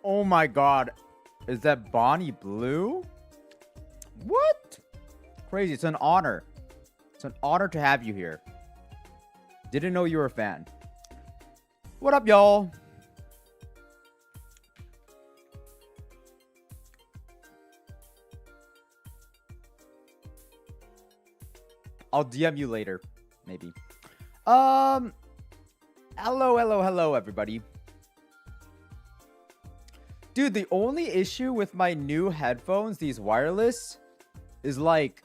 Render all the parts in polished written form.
Oh my god. Is that Bonnie Blue? What? Crazy. It's an honor. It's an honor to have you here. Didn't know you were a fan. What up, y'all? I'll DM you later. Maybe. Hello, everybody. Dude, the only issue with my new headphones, these wireless, is like,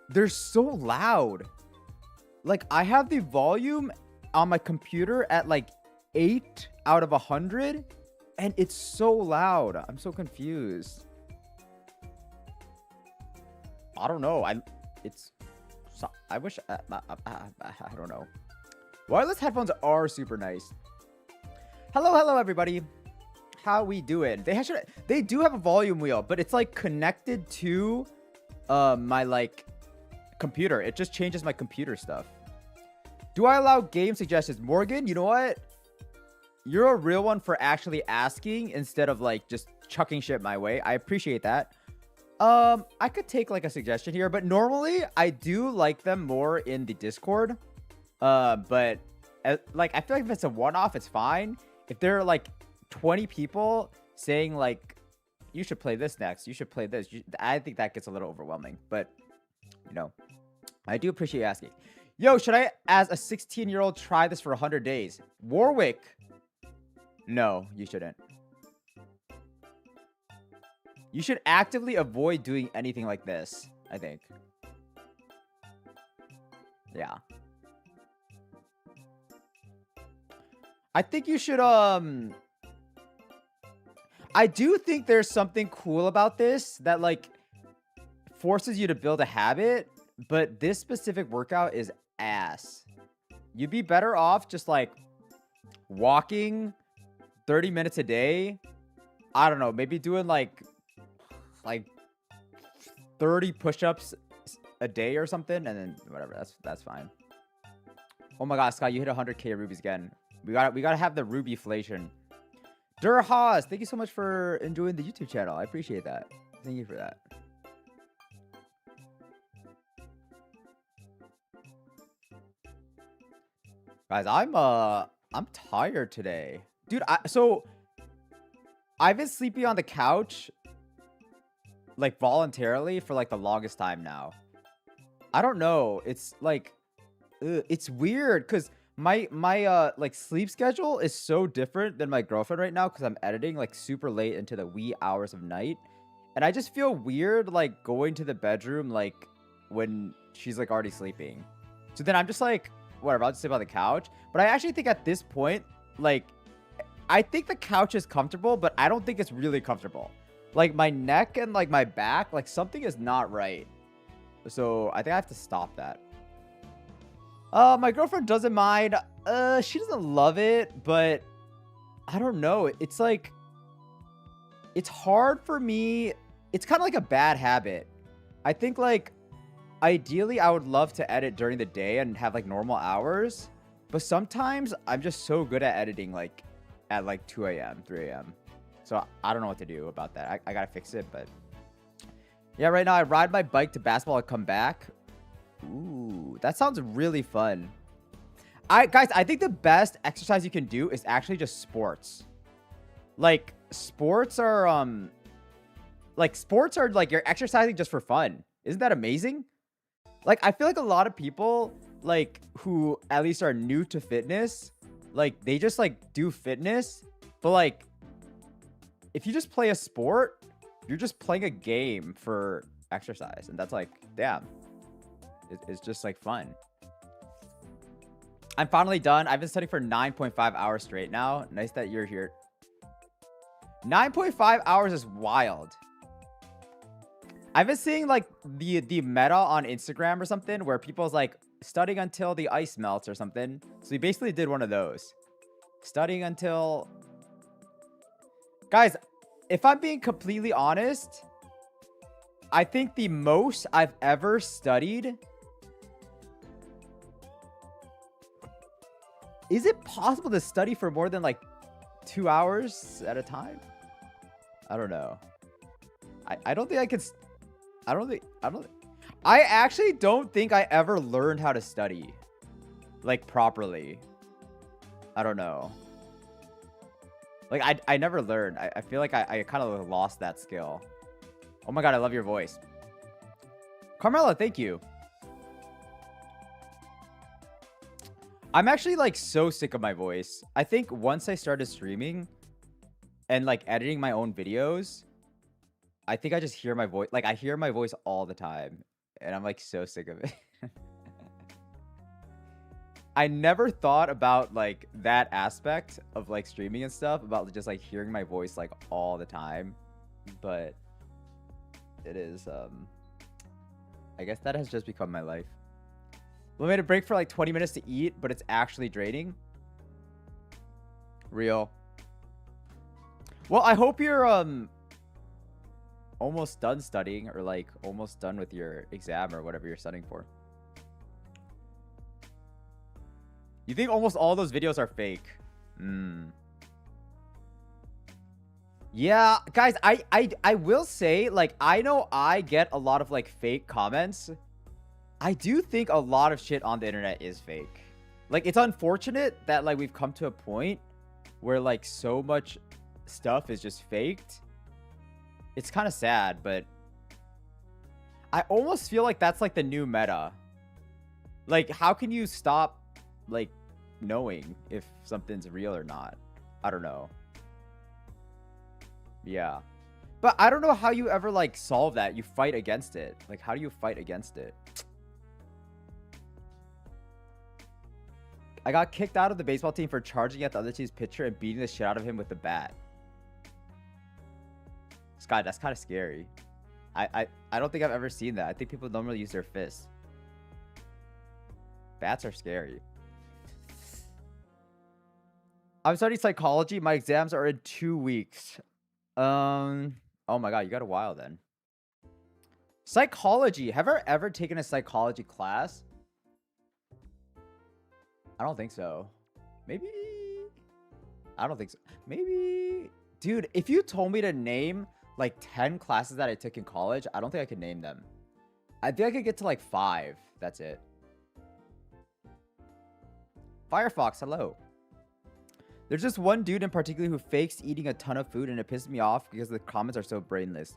they're so loud. Like, I have the volume on my computer at like 8 out of 100, and it's so loud. I'm so confused. I don't know. I wish, I don't know. Wireless headphones are super nice. Hello, everybody. How we doing? They do have a volume wheel, but it's like connected to my like computer. It just changes my computer stuff. Do I allow game suggestions? Morgan, you know what? You're a real one for actually asking instead of like just chucking shit my way. I appreciate that. I could take like a suggestion here, but normally I do like them more in the Discord. But like I feel like if it's a one-off, it's fine. If there are like 20 people saying like, you should play this next, you should play this, I think that gets a little overwhelming. But you know, I do appreciate you asking. Yo, should I, as a 16-year-old, try this for 100 days? Warwick, no, you shouldn't. You should actively avoid doing anything like this, I think. Yeah. I think you should, I do think there's something cool about this that, like, forces you to build a habit, but this specific workout is ass. You'd be better off just, like, walking 30 minutes a day. I don't know, maybe doing, like 30 push-ups a day or something, and then whatever, that's fine. Oh my god, Scott, you hit 100k rubies again. We gotta have the rubyflation. Durhaz, thank you so much for enjoying the YouTube channel. I appreciate that. Thank you for that. Guys, I'm tired today. Dude, I've been sleeping on the couch like voluntarily for like the longest time now. I don't know. It's like it's weird because my like sleep schedule is so different than my girlfriend right now because I'm editing like super late into the wee hours of night, and I just feel weird like going to the bedroom like when she's like already sleeping. So then I'm just like, whatever, I'll just sleep on the couch. But I actually think at this point, like, I think the couch is comfortable, but I don't think it's really comfortable. Like my neck and like my back, like something is not right. So I think I have to stop that. My girlfriend doesn't mind. She doesn't love it, but I don't know. It's like, it's hard for me. It's kind of like a bad habit. I think like, ideally I would love to edit during the day and have like normal hours, but sometimes I'm just so good at editing like at like 2 a.m., 3 a.m. So I don't know what to do about that. I gotta fix it, but yeah, right now I ride my bike to basketball and come back. Ooh, that sounds really fun. Guys, I think the best exercise you can do is actually just sports. Like sports are like you're exercising just for fun. Isn't that amazing? Like I feel like a lot of people like who at least are new to fitness, like they just like do fitness, but like if you just play a sport, you're just playing a game for exercise, and that's like, damn, it's just like fun. I'm finally done. I've been studying for 9.5 hours straight now. Nice that you're here. 9.5 hours is wild. I've been seeing like the meta on Instagram or something where people's like studying until the ice melts or something. So we basically did one of those. Studying until... Guys, if I'm being completely honest, I think the most I've ever studied... Is it possible to study for more than like 2 hours at a time. I don't know. I don't think I could. I actually don't think I ever learned how to study, like, properly. I don't know. Like, I never learned. I feel like I kind of lost that skill. Oh my god, I love your voice. Carmela, thank you. I'm actually, like, so sick of my voice. I think once I started streaming and, like, editing my own videos, I think I just hear my voice. Like, I hear my voice all the time. And I'm, like, so sick of it. I never thought about, like, that aspect of, like, streaming and stuff. About just, like, hearing my voice, like, all the time. But it is, I guess that has just become my life. We made a break for, like, 20 minutes to eat, but it's actually draining. Real. Well, I hope you're, almost done studying, or, like, almost done with your exam or whatever you're studying for. You think almost all those videos are fake? Yeah, guys, I will say, like, I know I get a lot of, like, fake comments. I do think a lot of shit on the internet is fake. Like, it's unfortunate that, like, we've come to a point where, like, so much stuff is just faked. It's kind of sad, but I almost feel like that's, like, the new meta. Like, how can you stop, like, knowing if something's real or not? I don't know. Yeah. But I don't know how you ever, like, solve that. You fight against it. Like, how do you fight against it? I got kicked out of the baseball team for charging at the other team's pitcher and beating the shit out of him with the bat. Sky, that's kind of scary. I don't think I've ever seen that. I think people normally use their fists. Bats are scary. I'm studying psychology. My exams are in 2 weeks. Oh my god, you got a while then. Psychology. Have I ever taken a psychology class? I don't think so. Maybe. I don't think so. Maybe. Dude, if you told me to name, like, 10 classes that I took in college, I don't think I could name them. I think I could get to, like, 5. That's it. Firefox, hello. There's just one dude in particular who fakes eating a ton of food, and it pisses me off because the comments are so brainless.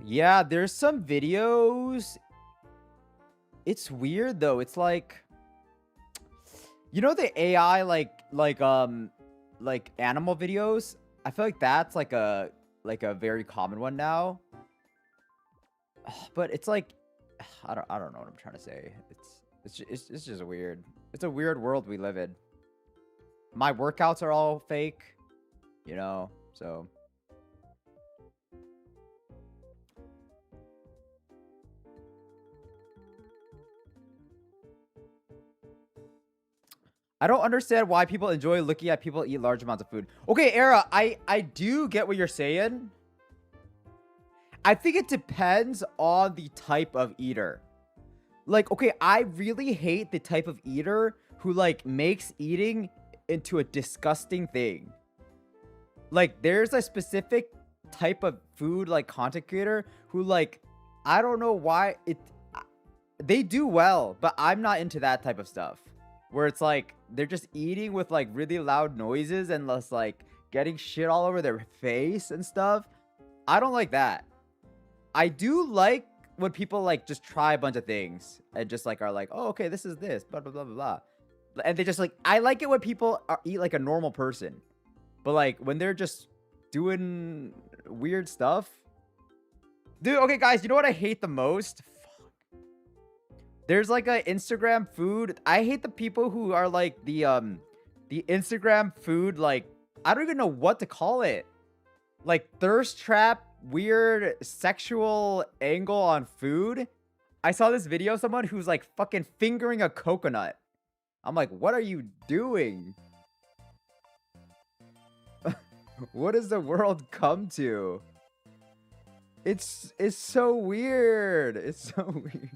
Yeah, there's some videos. It's weird though. It's like, you know, the AI like animal videos. I feel like that's like a very common one now. But it's like, I don't know what I'm trying to say. It's just weird. It's a weird world we live in. My workouts are all fake, you know, so. I don't understand why people enjoy looking at people eat large amounts of food. Okay, Era, I do get what you're saying. I think it depends on the type of eater. Like, okay, I really hate the type of eater who, like, makes eating into a disgusting thing. Like, there's a specific type of food, like, content creator who, like, I don't know why they do well, but I'm not into that type of stuff. Where it's like, they're just eating with, like, really loud noises and just, like, getting shit all over their face and stuff. I don't like that. I do like when people, like, just try a bunch of things and just, like, are like, oh, okay, this is this, blah, blah, blah, blah, blah. And they just, like, I like it when people eat like a normal person. But, like, when they're just doing weird stuff. Dude, okay, guys, you know what I hate the most? Fuck. There's, like, a Instagram food. I hate the people who are, like, the Instagram food, like, I don't even know what to call it. Like, thirst trap, weird sexual angle on food. I saw this video of someone who's, like, fucking fingering a coconut. I'm like, what are you doing? What does the world come to? It's so weird. It's so weird.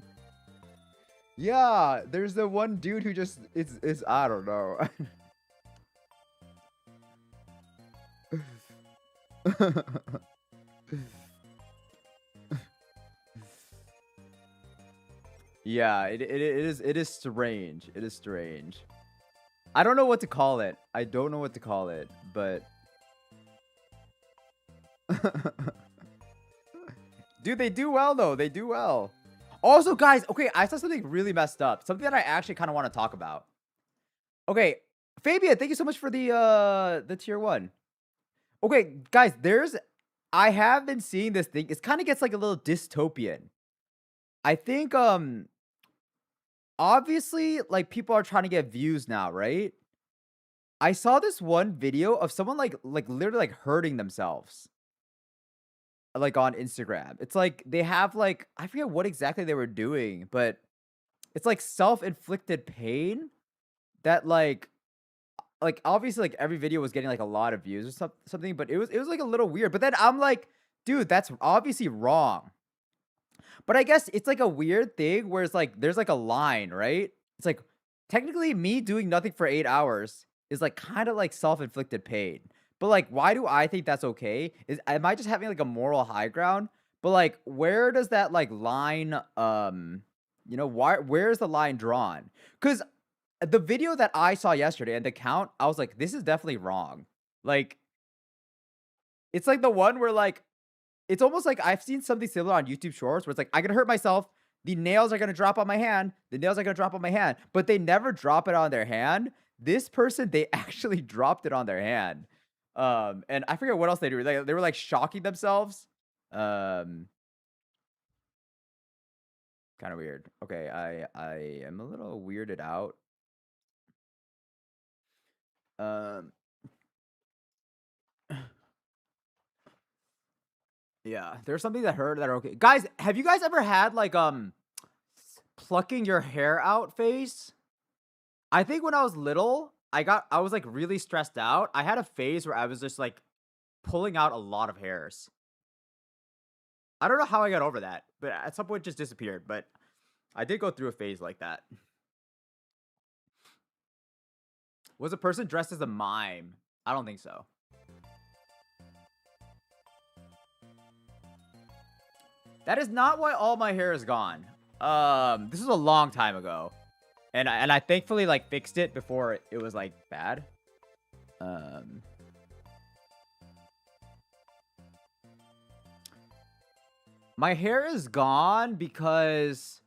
Yeah, there's the one dude who just is I don't know. Yeah, it is strange. It is strange. I don't know what to call it. I don't know what to call it, but dude, they do well though. They do well. Also, guys, okay, I saw something really messed up. Something that I actually kind of want to talk about. Okay, Fabian, thank you so much for the tier 1. Okay, guys, I have been seeing this thing. It kind of gets like a little dystopian. I think obviously like people are trying to get views now, right? I saw this one video of someone like literally like hurting themselves like on Instagram. It's like they have like I forget what exactly they were doing, but it's like self-inflicted pain that like obviously like every video was getting like a lot of views or something, but it was like a little weird. But then I'm like, dude, that's obviously wrong. But I guess it's like a weird thing where it's like there's like a line, right? It's like technically me doing nothing for 8 hours is like kind of like self-inflicted pain. But like why do I think that's okay? Is am I just having like a moral high ground? But like where does that like line where's the line drawn? Cuz the video that I saw yesterday and the count, I was like this is definitely wrong. Like it's like the one where like it's almost like I've seen something similar on YouTube Shorts where it's like, I can hurt myself. The nails are going to drop on my hand. The nails are going to drop on my hand. But they never drop it on their hand. This person, they actually dropped it on their hand. And I forget what else they do. They were like shocking themselves. Kind of weird. Okay, I am a little weirded out. Yeah, there's something that hurt that are okay. Guys, have you guys ever had like plucking your hair out phase? I think when I was little, I was like really stressed out. I had a phase where I was just like pulling out a lot of hairs. I don't know how I got over that, but at some point it just disappeared. But I did go through a phase like that. Was a person dressed as a mime? I don't think so. That is not why all my hair is gone. This is a long time ago. And I thankfully like fixed it before it was like bad. My hair is gone because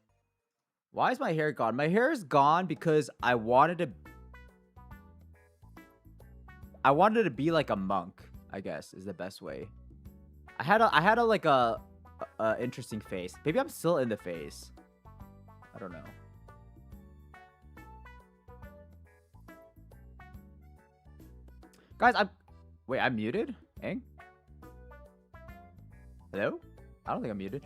why is my hair gone? My hair is gone because I wanted to be like a monk, I guess is the best way. I had a like a interesting face. Maybe I'm still in the phase. I don't know. Guys, I'm muted? Ang? Hello? I don't think I'm muted.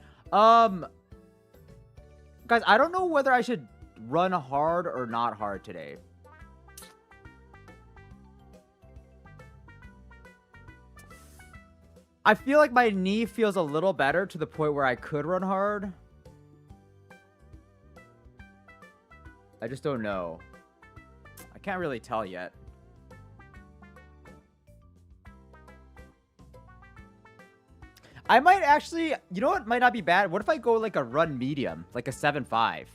Guys, I don't know whether I should run hard or not hard today. I feel like my knee feels a little better to the point where I could run hard. I just don't know. I can't really tell yet. I might actually, you know what might not be bad? What if I go like a run medium, like a 7.5?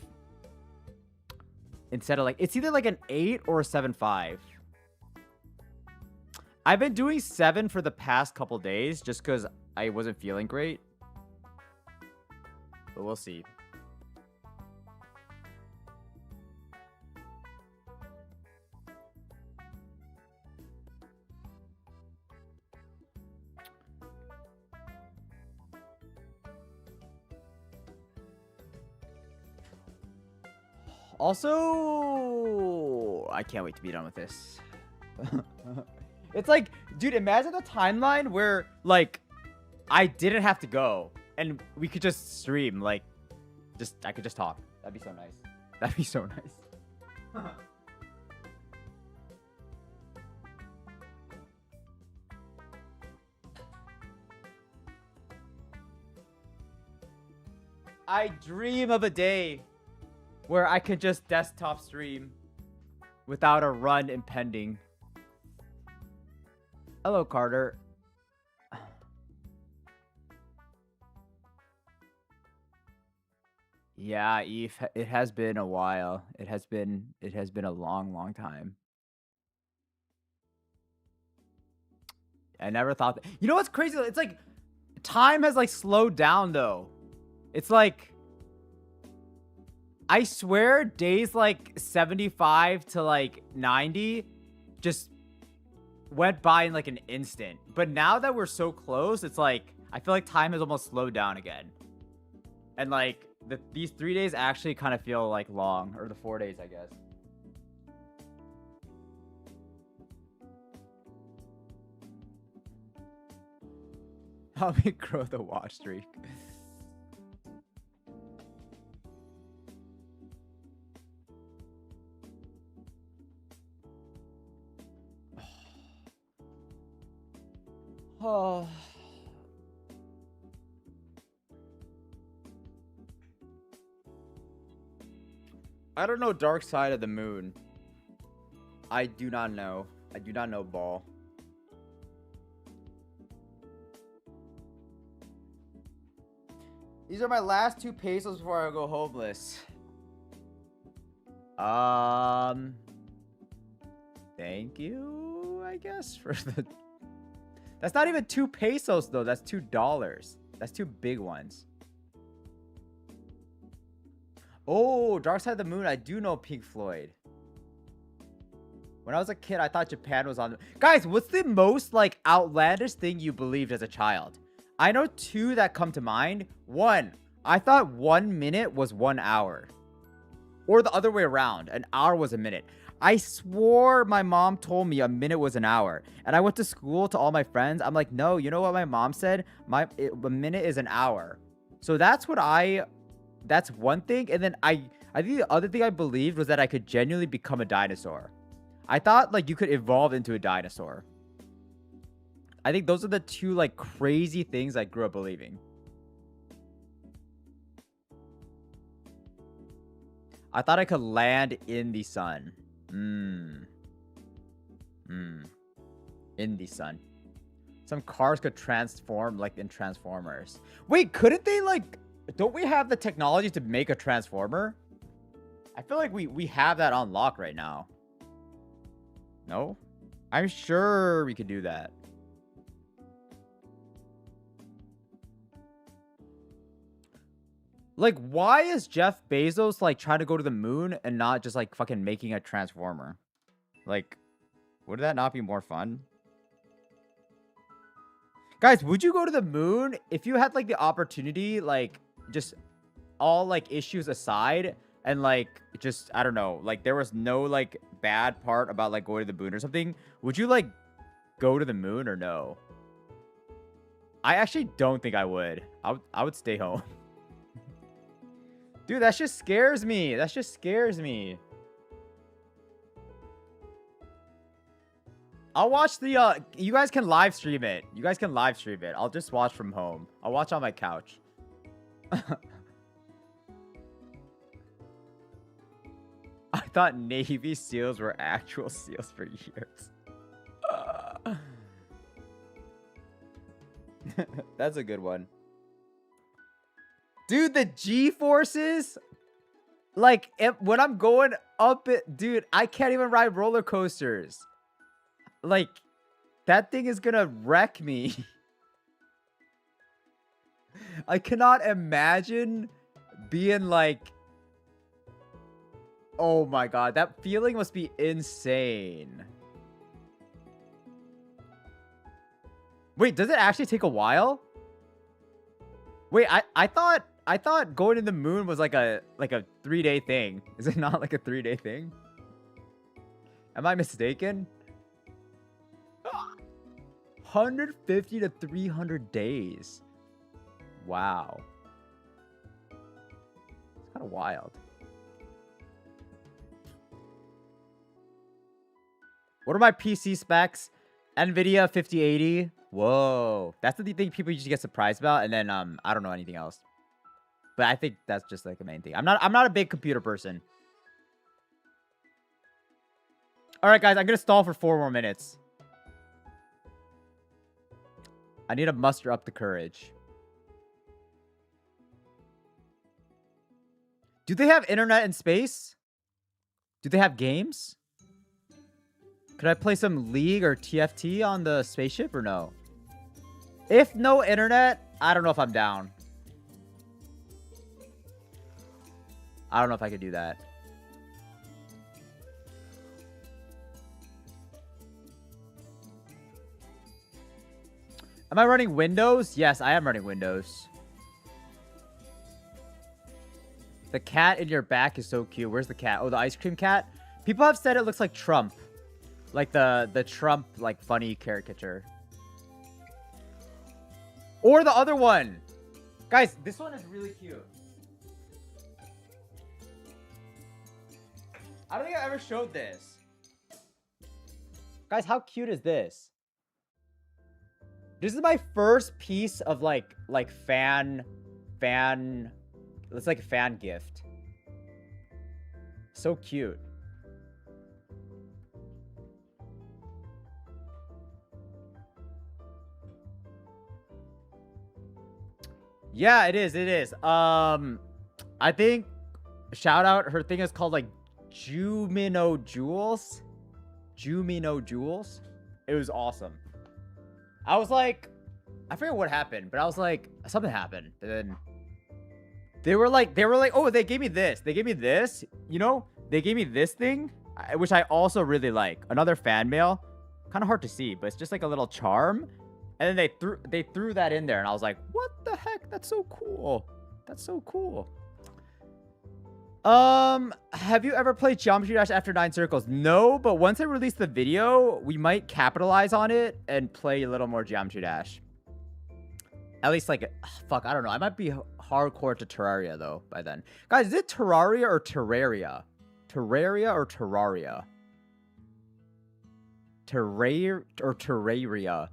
Instead of like, it's either like an 8 or a 7.5. I've been doing 7 for the past couple days just because I wasn't feeling great. But we'll see. Also, I can't wait to be done with this. It's like, dude, imagine the timeline where, like, I didn't have to go and we could just stream, like, I could just talk. That'd be so nice. That'd be so nice. I dream of a day where I could just desktop stream without a run impending. Hello, Carter. Yeah, Eve, it has been a while. It has been a long, long time. I never thought that. You know what's crazy? It's like time has like slowed down though. It's like I swear days like 75 to like 90 just went by in like an instant. But now that we're so close, it's like I feel like time has almost slowed down again. And like these 3 days actually kind of feel like long, or the 4 days, I guess. Help me grow the watch streak. Oh. I don't know Dark Side of the Moon. I do not know. I do not know ball. These are my last 2 pesos before I go homeless. Thank you, I guess, for the... That's not even 2 pesos, though. That's $2. That's 2 big ones. Oh, Dark Side of the Moon. I do know Pink Floyd. When I was a kid, I thought Japan was on... Guys, what's the most, like, outlandish thing you believed as a child? I know 2 that come to mind. 1, I thought 1 minute was 1 hour. Or the other way around. An hour was a minute. I swore my mom told me a minute was an hour. And I went to school to all my friends. I'm like, no, you know what my mom said? A minute is an hour. So that's what that's one thing. And then I think the other thing I believed was that I could genuinely become a dinosaur. I thought like you could evolve into a dinosaur. I think those are the 2 like crazy things I grew up believing. I thought I could land in the sun. In the sun. Some cars could transform like in Transformers. Wait, couldn't they like... Don't we have the technology to make a Transformer? I feel like we have that on lock right now. No? I'm sure we could do that. Like, why is Jeff Bezos, like, trying to go to the moon and not just, like, fucking making a Transformer? Like, would that not be more fun? Guys, would you go to the moon if you had, like, the opportunity, like, just all, like, issues aside and, like, just, I don't know, like, there was no, like, bad part about, like, going to the moon or something? Would you, like, go to the moon or no? I actually don't think I would. I would stay home. Dude, that just scares me. That just scares me. I'll watch the, you guys can live stream it. You guys can live stream it. I'll just watch from home. I'll watch on my couch. I thought Navy SEALs were actual SEALs for years. That's a good one. Dude, the G-forces, like, when I'm going up it, dude, I can't even ride roller coasters. Like, that thing is gonna wreck me. I cannot imagine being like, oh my god, that feeling must be insane. Wait, does it actually take a while? Wait, I thought going to the moon was like a 3-day thing. Is it not like a 3-day thing? Am I mistaken? 150 to 300 days. Wow. It's kind of wild. What are my PC specs? NVIDIA 5080. Whoa. That's the thing people usually get surprised about. And then I don't know anything else. But I think that's just like the main thing. I'm not a big computer person. Alright, guys, I'm gonna stall for 4 more minutes. I need to muster up the courage. Do they have internet in space? Do they have games? Could I play some League or TFT on the spaceship or no? If no internet, I don't know if I'm down. I don't know if I could do that. Am I running Windows? Yes, I am running Windows. The cat in your back is so cute. Where's the cat? Oh, the ice cream cat? People have said it looks like Trump. Like the Trump, like, funny caricature. Or the other one. Guys, this one is really cute. I don't think I ever showed this. Guys, how cute is this? This is my first piece of like fan. It's like a fan gift. So cute. Yeah, it is. It is. I think shout out. Her thing is called like Jumino Jewels. Jumino Jewels. It was awesome. I was like, I forget what happened, but I was like, something happened. And then they were like, oh, they gave me this. They gave me this. You know, they gave me this thing, which I also really like. Another fan mail. Kind of hard to see, but it's just like a little charm. And then they threw that in there, and I was like, what the heck? That's so cool. That's so cool. Have you ever played Geometry Dash after 9 circles? No, but once I release the video, we might capitalize on it and play a little more Geometry Dash. At least like, fuck, I don't know. I might be hardcore to Terraria though by then. Guys, is it Terraria or Terraria? Terraria or Terraria? Terraria or Terraria?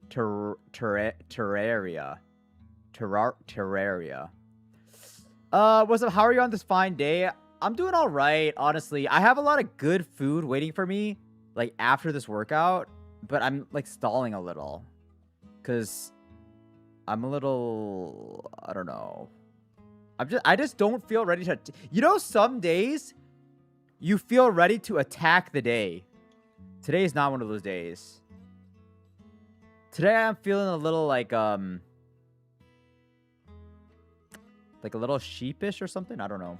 Terraria. Terraria. What's up? How are you on this fine day? I'm doing all right, honestly. I have a lot of good food waiting for me, like after this workout, but I'm like stalling a little, cause I'm a little, I don't know. I just don't feel ready to. You know, some days you feel ready to attack the day. Today is not one of those days. Today I'm feeling a little like a little sheepish or something. I don't know.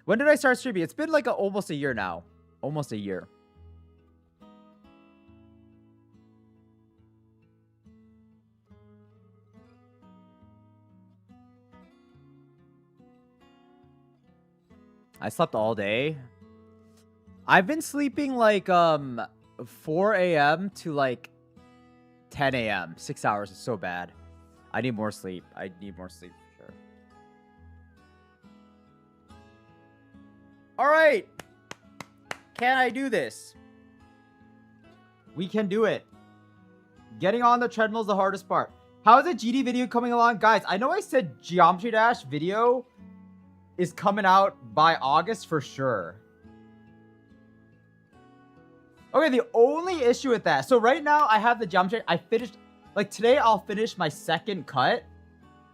When did I start streaming? It's been like almost a year now. Almost a year. I slept all day. I've been sleeping like 4 a.m. to like 10 a.m. 6 hours is so bad. I need more sleep. I need more sleep for sure. All right. Can I do this? We can do it. Getting on the treadmill is the hardest part. How is the GD video coming along? Guys, I know I said Geometry Dash video is coming out by August for sure. Okay, the only issue with that. So right now I have the Geometry. I finished, like today I'll finish my second cut.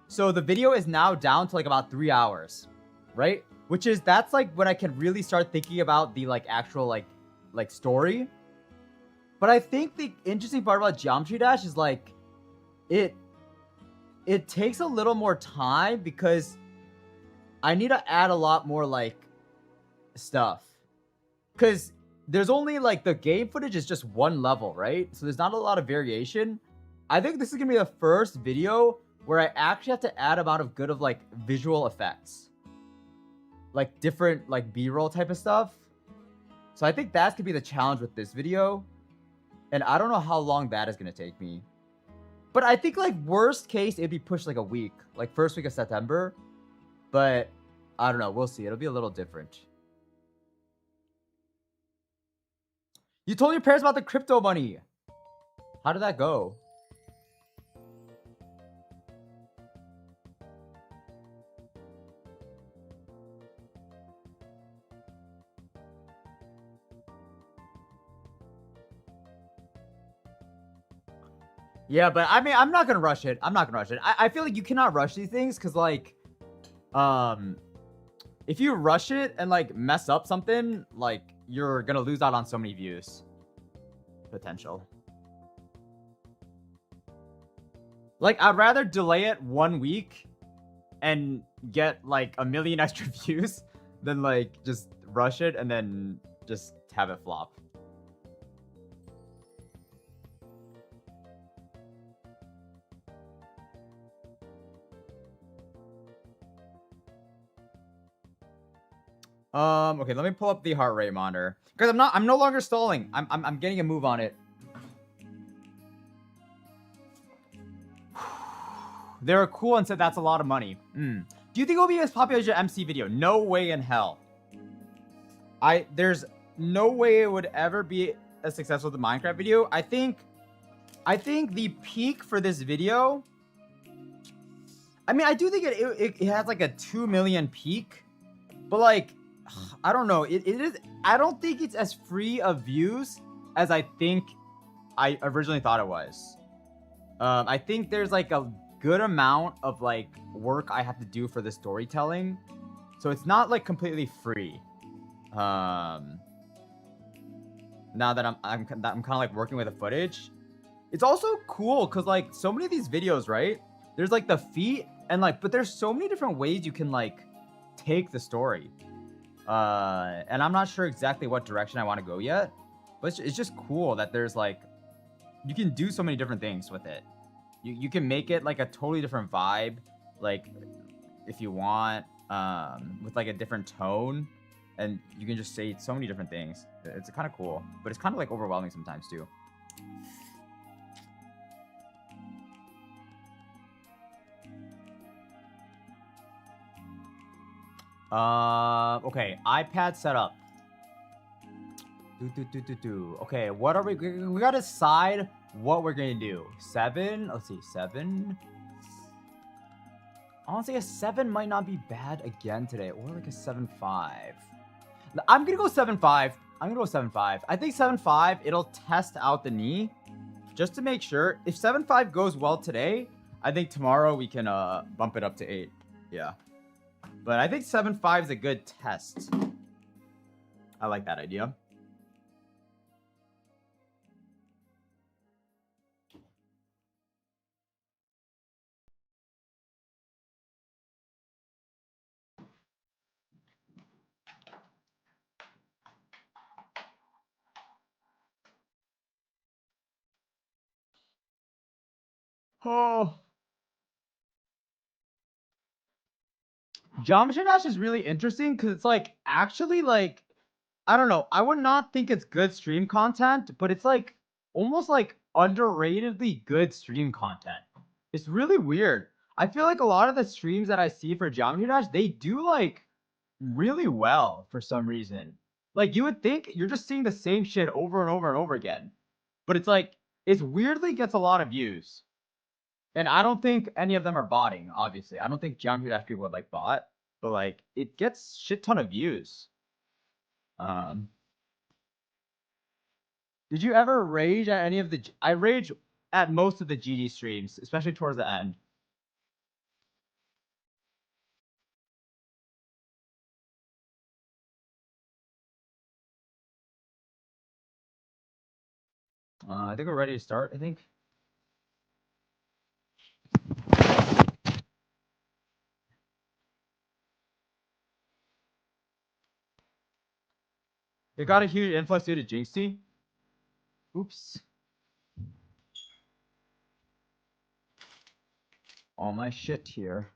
So the video is now down to like about 3 hours, right? That's like when I can really start thinking about the like actual like story. But I think the interesting part about Geometry Dash is like it takes a little more time because I need to add a lot more like stuff. Cause there's only like the game footage is just one level, right? So there's not a lot of variation. I think this is gonna be the first video where I actually have to add a amount of good of like visual effects. Like different like B-roll type of stuff. So I think that's gonna be the challenge with this video. And I don't know how long that is gonna take me. But I think like worst case, it'd be pushed like a week. Like first week of September. But I don't know, we'll see. It'll be a little different. You told your parents about the crypto money. How did that go? Yeah, but I mean, I'm not gonna rush it. I feel like you cannot rush these things because, like, If you rush it and like mess up something, like you're gonna lose out on so many views potential. Like I'd rather delay it 1 week and get like 1 million extra views than like just rush it and then just have it flop. Okay, let me pull up the heart rate monitor. Because I'm no longer stalling. I'm getting a move on it. They were cool and said that's a lot of money. Do you think it will be as popular as your MC video? No way in hell. There's no way it would ever be as successful as the Minecraft video. I think the peak for this video, I mean, I do think it has like a 2 million peak, but like, I don't know. It is. I don't think it's as free of views as I think I originally thought it was. I think there's like a good amount of like work I have to do for the storytelling, so it's not like completely free. Now that I'm kind of like working with the footage, it's also cool because like so many of these videos, right? There's like the feet and like, but there's so many different ways you can like take the story. And I'm not sure exactly what direction I want to go yet, but it's just cool that there's like, you can do so many different things with it. You can make it like a totally different vibe, like if you want, with like a different tone, and you can just say so many different things. It's kind of cool, but it's kind of like overwhelming sometimes too. Okay, iPad setup. Okay, what are we gotta decide what we're gonna do. 7, let's see, 7. Honestly, a 7 might not be bad again today, or like a 7.5. I'm gonna go 7.5. I'm gonna go 7.5. I think 7.5, it'll test out the knee just to make sure. If 7.5 goes well today, I think tomorrow we can bump it up to 8. Yeah. But I think 7.5 is a good test. I like that idea. Oh. Geometry Dash is really interesting because it's like actually like, I don't know. I would not think it's good stream content, but it's like almost like underratedly good stream content. It's really weird. I feel like a lot of the streams that I see for Geometry Dash, they do like really well for some reason. Like you would think you're just seeing the same shit over and over and over again, but it's like it's weirdly gets a lot of views. And I don't think any of them are botting, obviously. I don't think Geometry Dash people would like bot, but like it gets shit ton of views. Did you ever rage at any of the? I rage at most of the GD streams, especially towards the end. I think we're ready to start. I think. It got a huge influx due to Jinxie. Oops. All my shit here.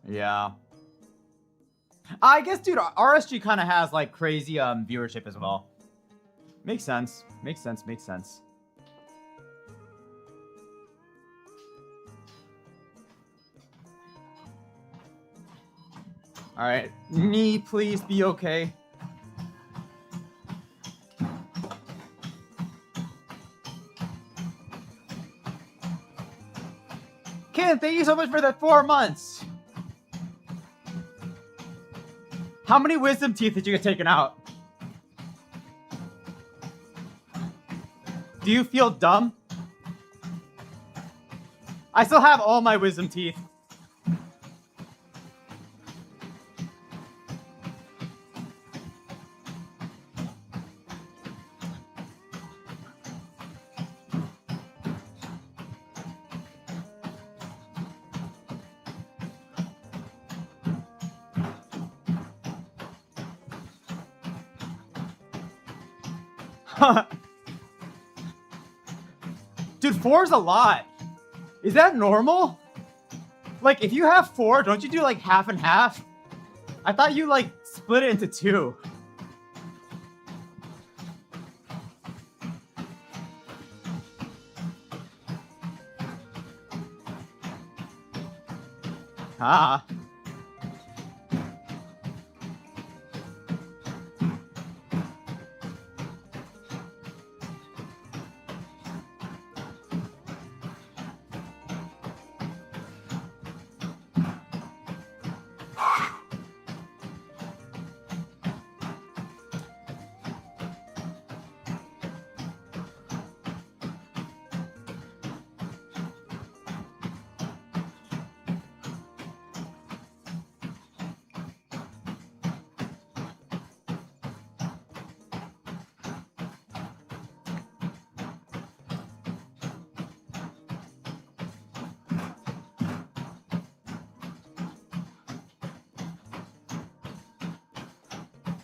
Yeah. I guess, dude, RSG kind of has like crazy viewership as well. Makes sense. Makes sense. Makes sense. All right, knee, please be okay. Ken, thank you so much for the 4 months. How many wisdom teeth did you get taken out? Do you feel dumb? I still have all my wisdom teeth. Dude, 4 is a lot. Is that normal? Like, if you have 4, don't you do like half and half? I thought you like split it into 2. Ah.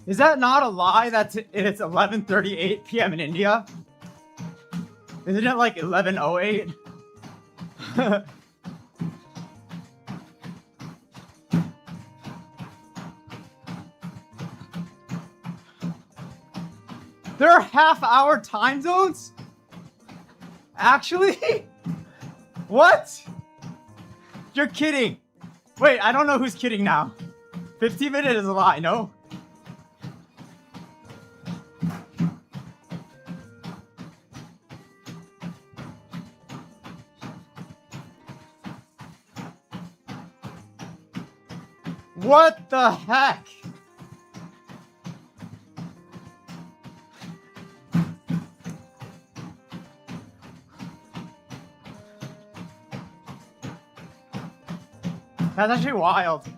Is that not a lie? It's 11:38 p.m. in India? Isn't it like 11:08? There are half-hour time zones? Actually? What? You're kidding. Wait, I don't know who's kidding now. 15 minutes is a lie, no? What the heck? That's actually wild.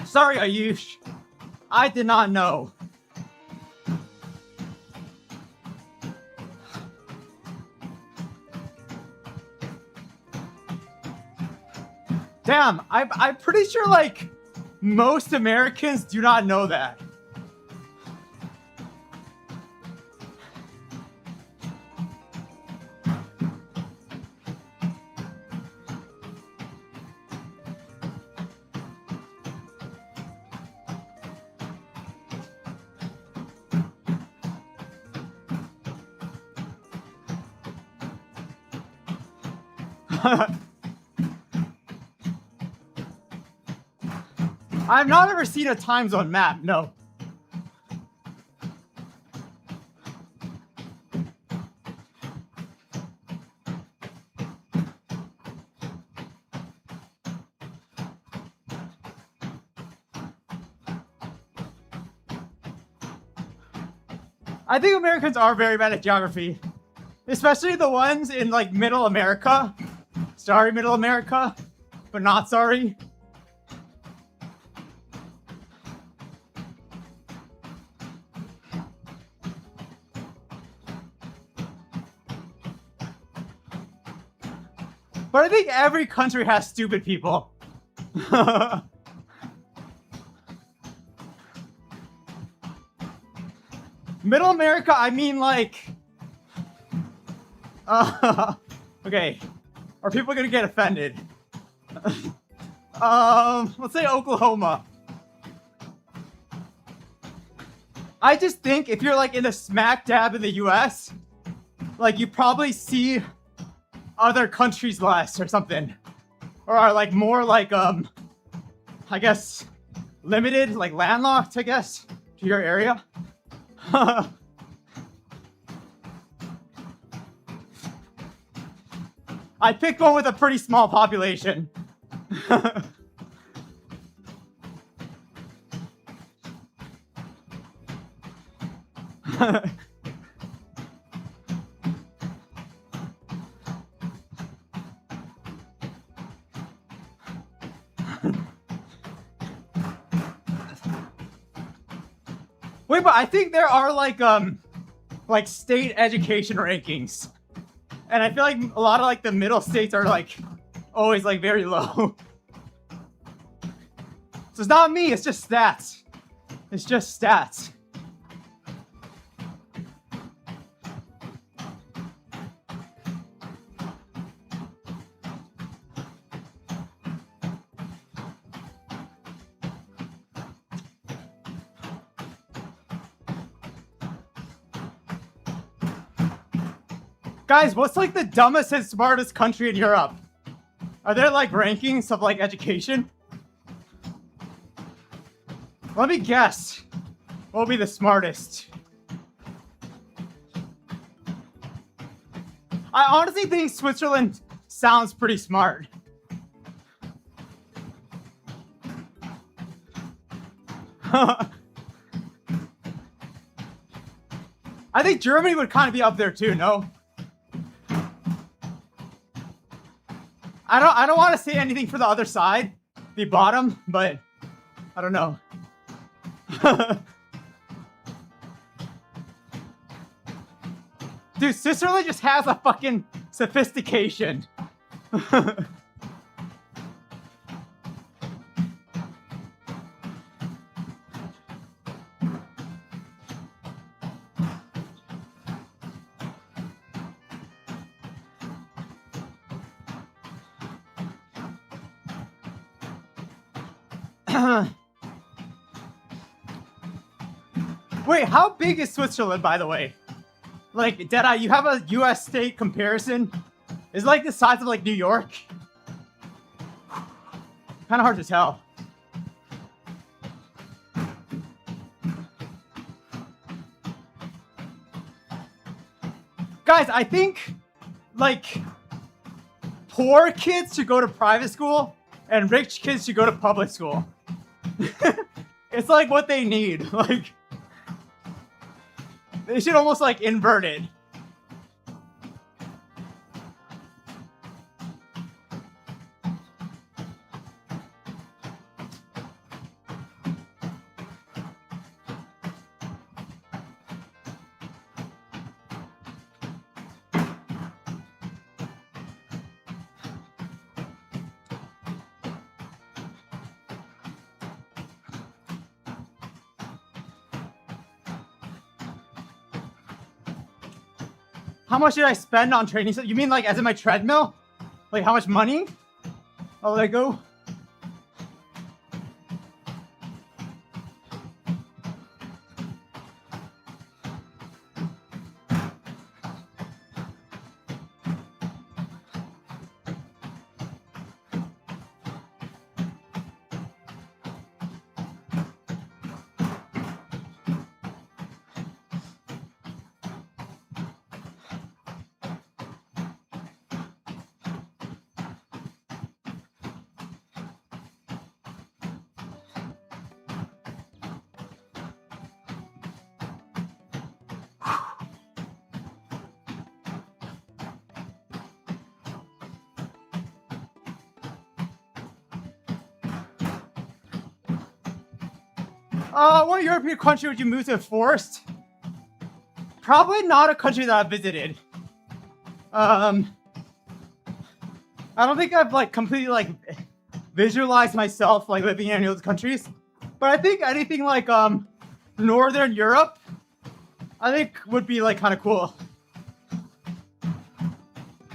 Sorry, Ayush. I did not know. Damn, I'm pretty sure like most Americans do not know that. I've not ever seen a time zone map, no. I think Americans are very bad at geography, especially the ones in like Middle America. Sorry, Middle America, but not sorry. But I think every country has stupid people. Middle America, I mean like... okay. Are people gonna get offended? Let's say Oklahoma. I just think if you're like in the smack dab in the US, like you probably see other countries less or something. Or are like more like, I guess, limited, like landlocked, I guess, to your area. I picked one with a pretty small population. Wait, but I think there are like state education rankings. And I feel like a lot of like the middle states are like always like very low. So it's not me, it's just stats. It's just stats. Guys, what's like the dumbest and smartest country in Europe? Are there like rankings of like education? Let me guess. What will be the smartest? I honestly think Switzerland sounds pretty smart. I think Germany would kind of be up there too, no? I don't want to say anything for the other side, the bottom, but I don't know. Dude, Switzerland just has a fucking sophistication. Wait, how big is Switzerland, by the way? Like, Deadeye, you have a US state comparison? Is it like the size of like New York? Kind of hard to tell. Guys, I think like poor kids should go to private school and rich kids should go to public school. It's like what they need. Like, they should almost like invert it. How much did I spend on training? You mean like as in my treadmill? Like how much money? I'll let go. What European country would you move to first? Probably not a country that I've visited. I don't think I've like completely like visualized myself like living in any of those countries. But I think anything like Northern Europe, I think would be like kind of cool.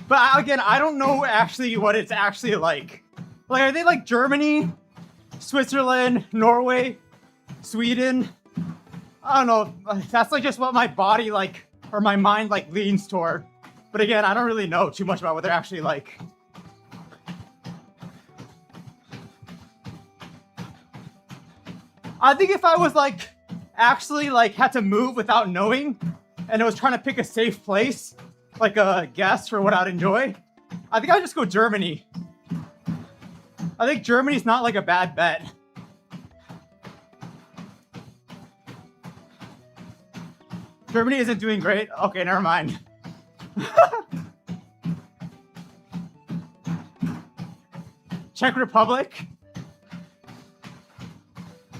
But again, I don't know actually what it's actually like. Like, are they like Germany, Switzerland, Norway, Sweden? I don't know. That's like just what my body like, or my mind like leans toward. But again, I don't really know too much about what they're actually like. I think if I was like actually like had to move without knowing, and I was trying to pick a safe place, like a guess for what I'd enjoy, I think I'd just go Germany. I think Germany's not like a bad bet. Germany isn't doing great? Okay, never mind. Czech Republic?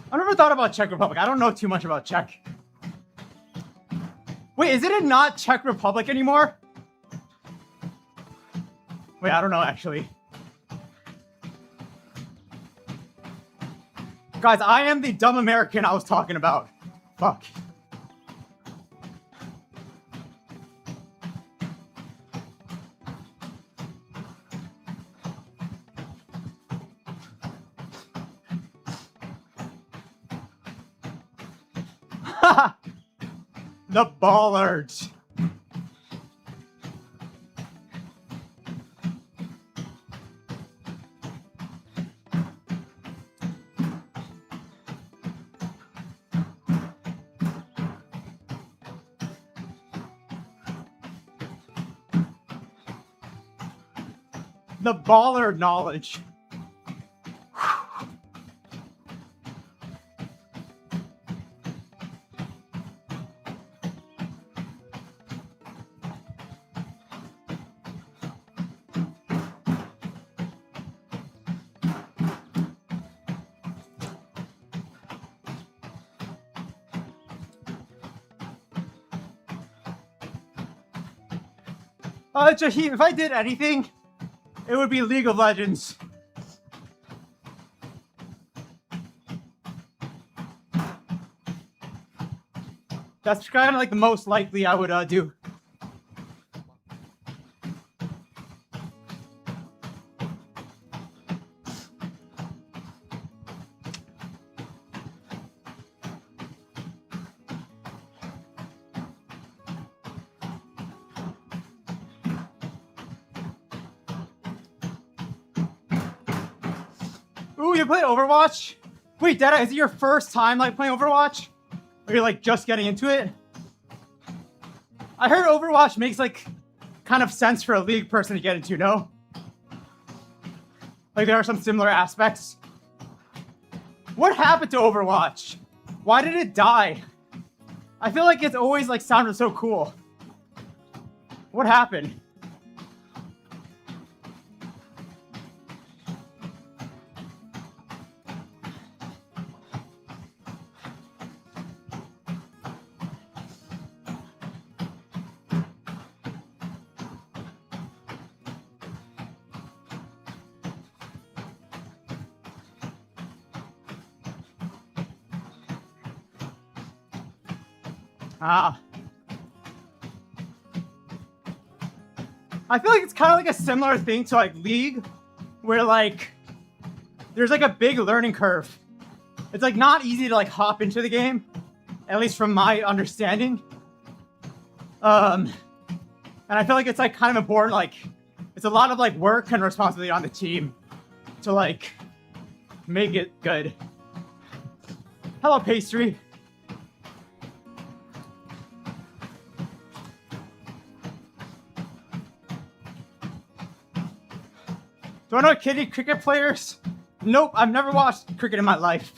I've never thought about Czech Republic. I don't know too much about Czech. Wait, isn't it not Czech Republic anymore? Wait, I don't know actually. Guys, I am the dumb American I was talking about. Fuck. The Ballards. The baller knowledge. Jahim, if I did anything, it would be League of Legends. That's kind of like the most likely I would do. Ooh, you play Overwatch? Wait, Dada, is it your first time like playing Overwatch? Or you're like just getting into it? I heard Overwatch makes like kind of sense for a League person to get into, no? Like there are some similar aspects. What happened to Overwatch? Why did it die? I feel like it's always like sounded so cool. What happened? Ah. I feel like it's kind of like a similar thing to like League, where like there's like a big learning curve. It's like not easy to like hop into the game, at least from my understanding. And I feel like it's like kind of important, like it's a lot of like work and responsibility on the team to like make it good. Hello, Pastry. Do I know kitty cricket players? Nope, I've never watched cricket in my life.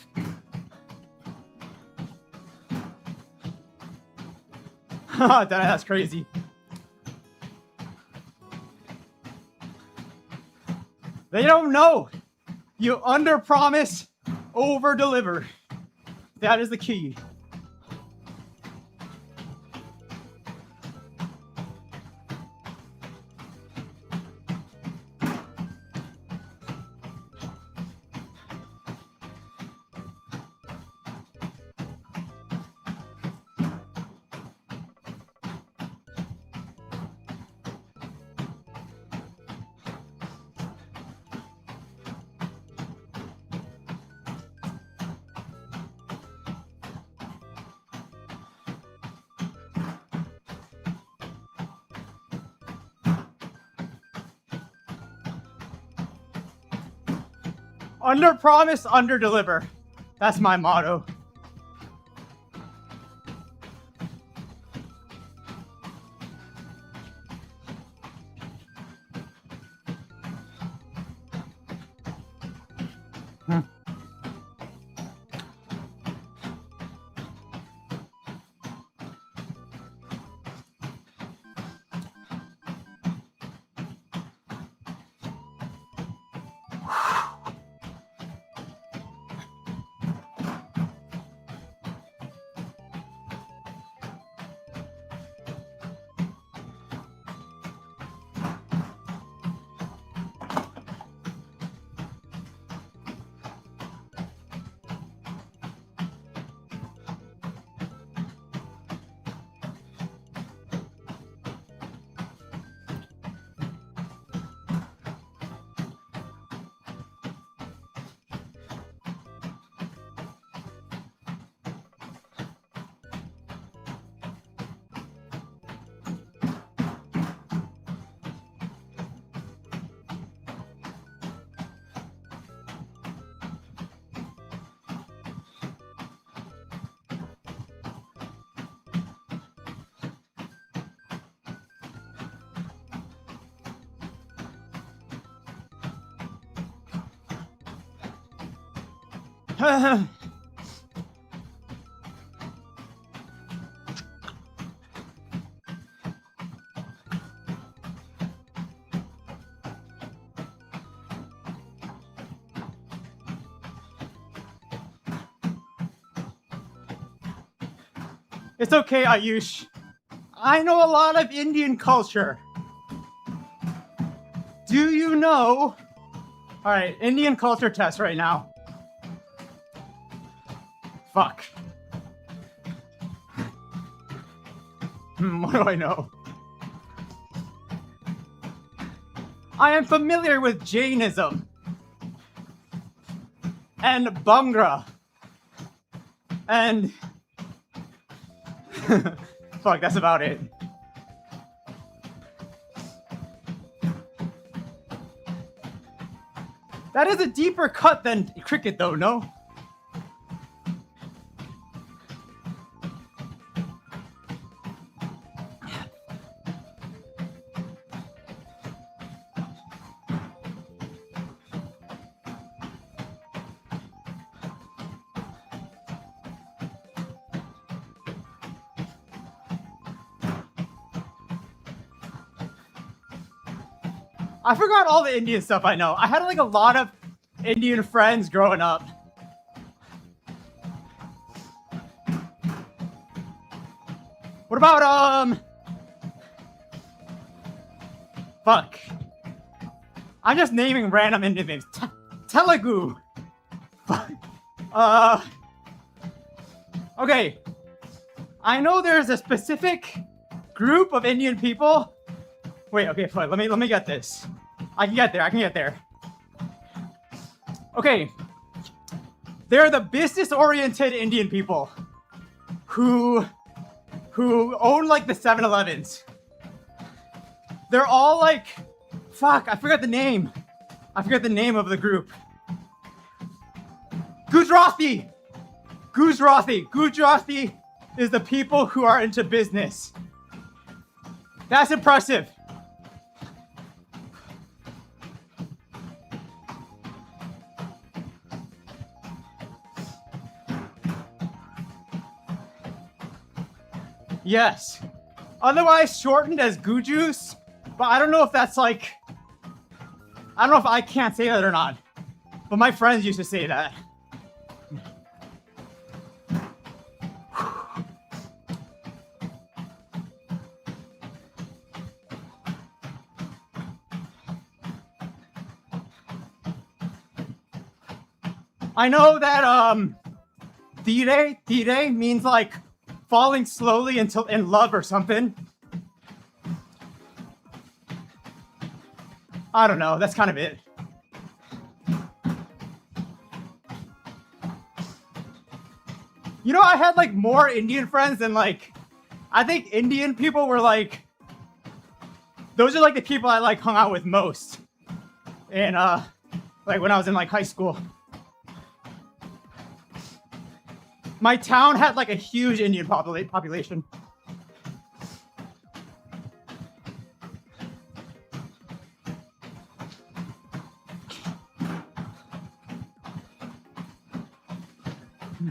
That's crazy. They don't know. You under-promise, over-deliver. That is the key. Under promise, under deliver. That's my motto. It's okay, Ayush. I know a lot of Indian culture. Do you know? All right, Indian culture test right now. Fuck. What do I know? I am familiar with Jainism and Bhangra and fuck, that's about it. That is a deeper cut than cricket though, no? I forgot all the Indian stuff I know. I had like a lot of Indian friends growing up. What about fuck. I'm just naming random Indian names. Telugu. Fuck. Okay. I know there's a specific group of Indian people. Wait, okay, fine. Let me get this. I can get there. Okay. They're the business-oriented Indian people who own like the 7-Elevens. They're all like, fuck, I forgot the name. I forgot the name of the group. Gujarati is the people who are into business. That's impressive. Yes. Otherwise shortened as Gujus, but I don't know if that's like, I don't know if I can't say that or not. But my friends used to say that. I know that dire means like falling slowly until in love or something. I don't know, that's kind of it. You know, I had like more Indian friends than like, I think Indian people were like, those are like the people I like hung out with most. And like when I was in like high school. My town had like a huge Indian population. Do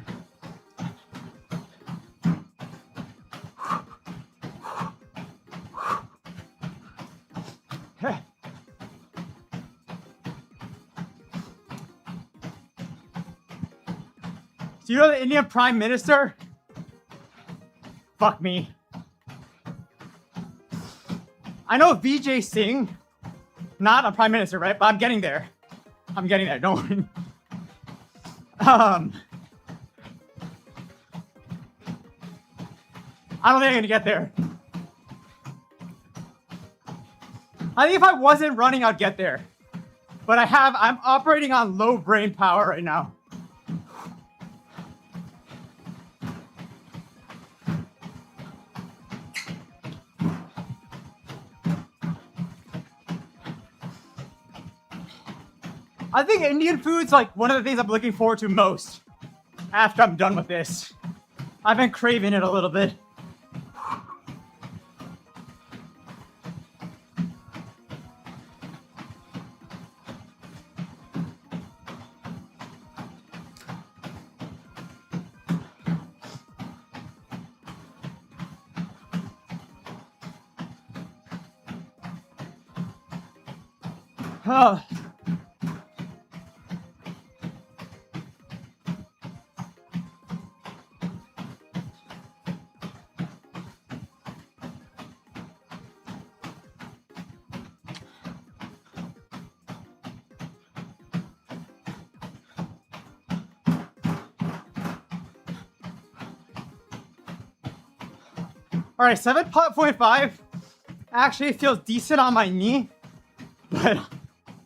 you know the Indian Prime Minister? Fuck me. I know Vijay Singh, not a Prime Minister, right? But I'm getting there. I'm getting there. Don't worry. I don't think I'm gonna get there. I think if I wasn't running, I'd get there. But I'm operating on low brain power right now. I think Indian food's like one of the things I'm looking forward to most after I'm done with this. I've been craving it a little bit. Oh. All right, 7.5 actually feels decent on my knee, but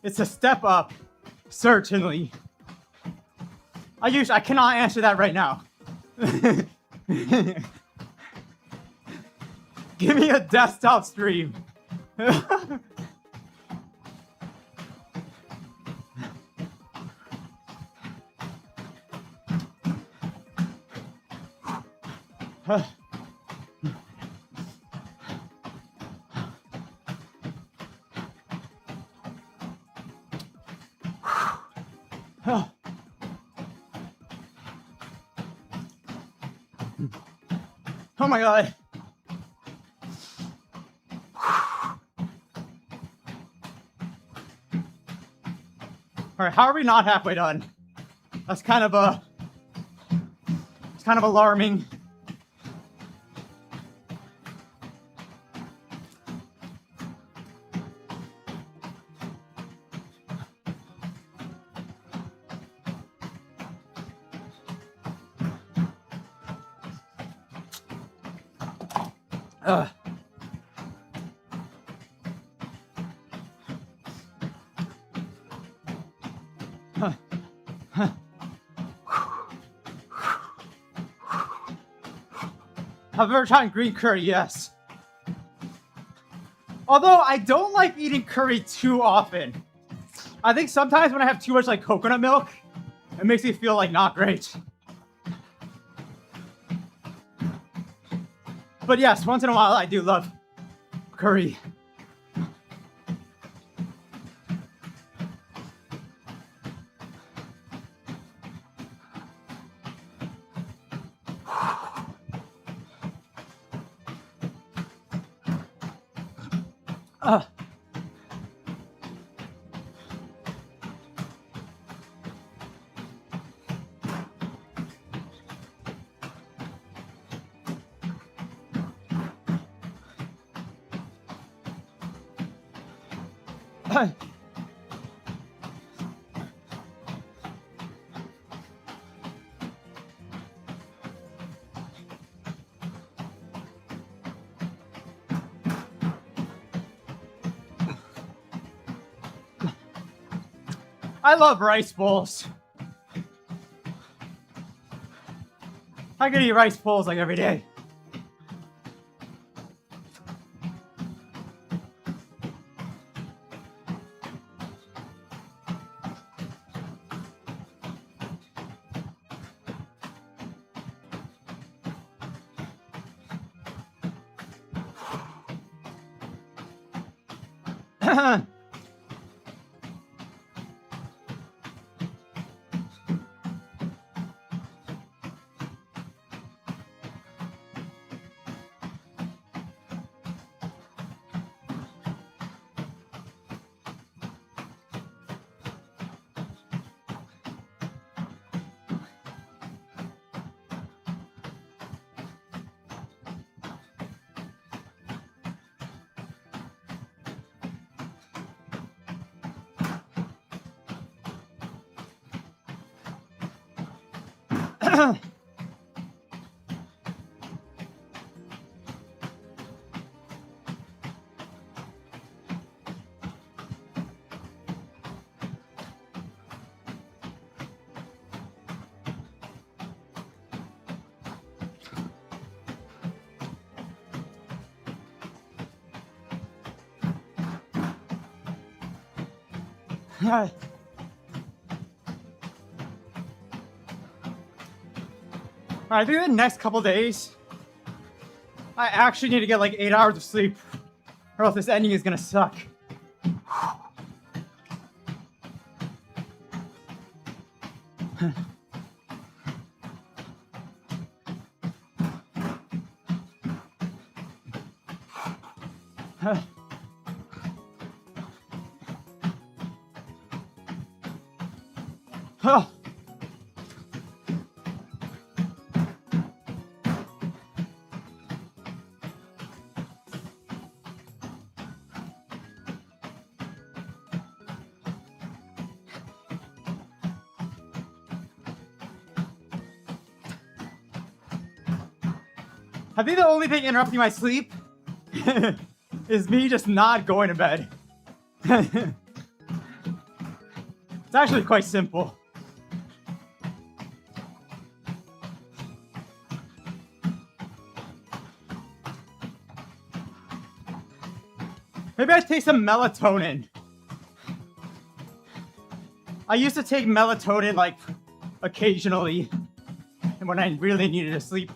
it's a step up, certainly. I cannot answer that right now. Give me a desktop stream. Oh my god. All right, how are we not halfway done? It's kind of alarming. Have you ever tried green curry? Yes. Although I don't like eating curry too often. I think sometimes when I have too much like coconut milk, it makes me feel like not great. But yes, once in a while I do love curry. I love rice bowls. I could eat rice bowls like every day. I think the next couple days, I actually need to get like 8 hours of sleep, or else this ending is gonna suck. Oh. I think the only thing interrupting my sleep is me just not going to bed. It's actually quite simple. Maybe I take some melatonin. I used to take melatonin like occasionally when I really needed to sleep.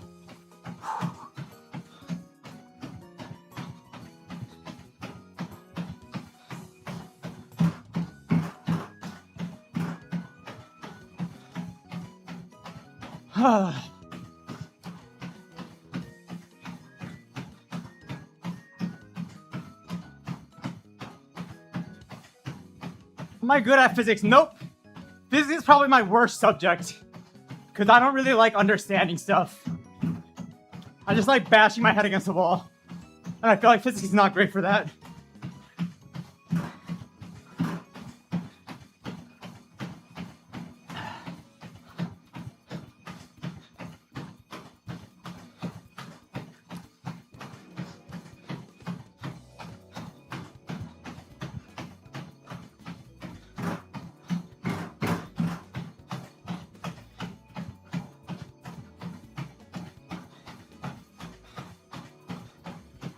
Am I good at physics? Nope. Physics is probably my worst subject because I don't really like understanding stuff. I just like bashing my head against the wall. And I feel like physics is not great for that.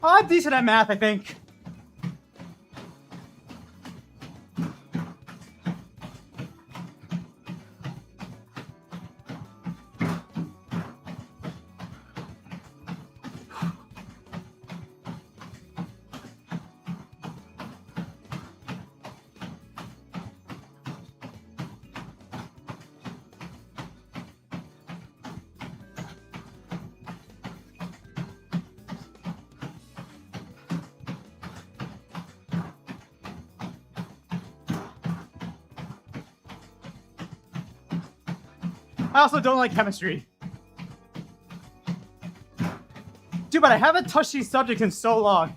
I'm decent at math, I think. I also don't like chemistry. Dude, but I haven't touched these subjects in so long.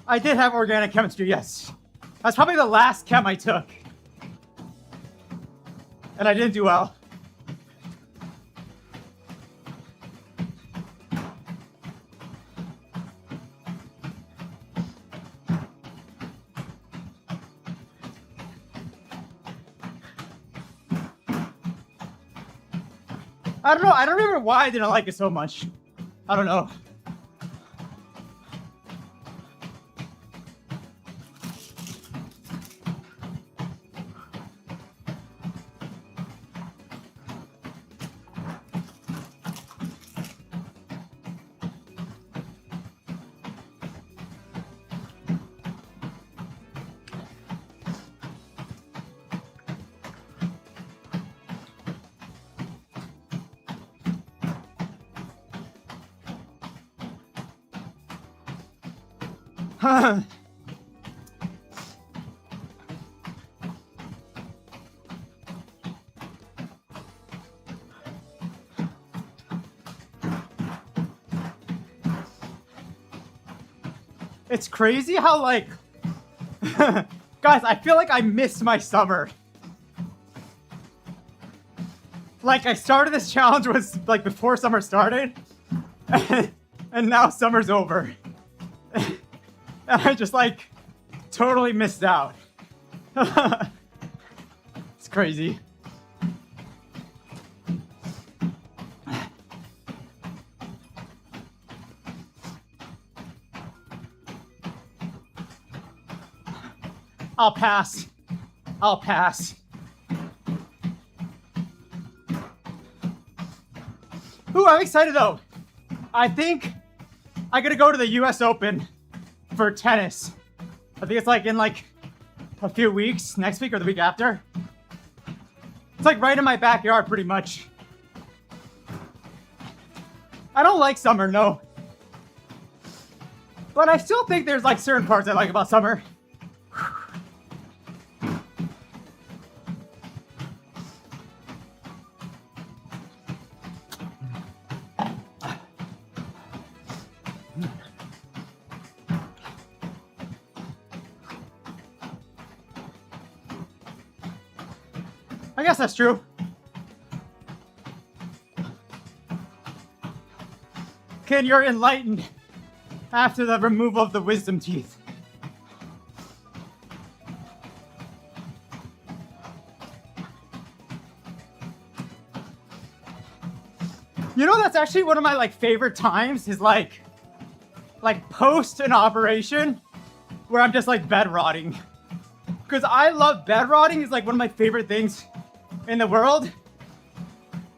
I did have organic chemistry, yes. That's probably the last chem I took. And I didn't do well. I don't know. I don't remember why I didn't like it so much. I don't know. It's crazy how like, guys, I feel like I missed my summer. Like I started this challenge was like before summer started, and now summer's over. And I just like totally missed out. It's crazy. I'll pass. I'll pass. Ooh, I'm excited though. I think I gotta go to the US Open for tennis. I think it's like in like a few weeks, next week or the week after. It's like right in my backyard pretty much. I don't like summer, no. But I still think there's like certain parts I like about summer. I guess that's true. Ken, you're enlightened after the removal of the wisdom teeth. You know, that's actually one of my like favorite times is like post an operation where I'm just like bed rotting. Because I love bed rotting, is like one of my favorite things in the world.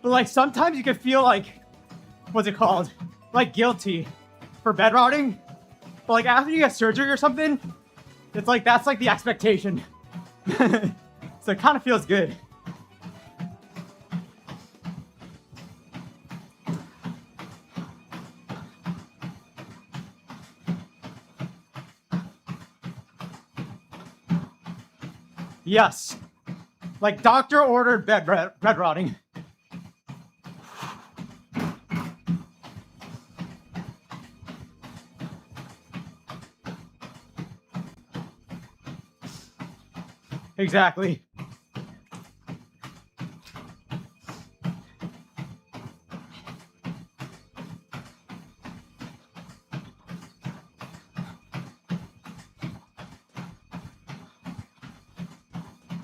But like sometimes you can feel like, what's it called? Like guilty for bed rotting. But like after you get surgery or something, it's like that's like the expectation. So it kind of feels good. Yes. Like doctor ordered bed rotting. Exactly.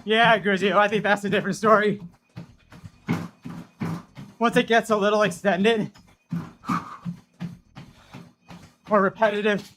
Yeah, Grizio, I think that's a different story. Once it gets a little extended or repetitive.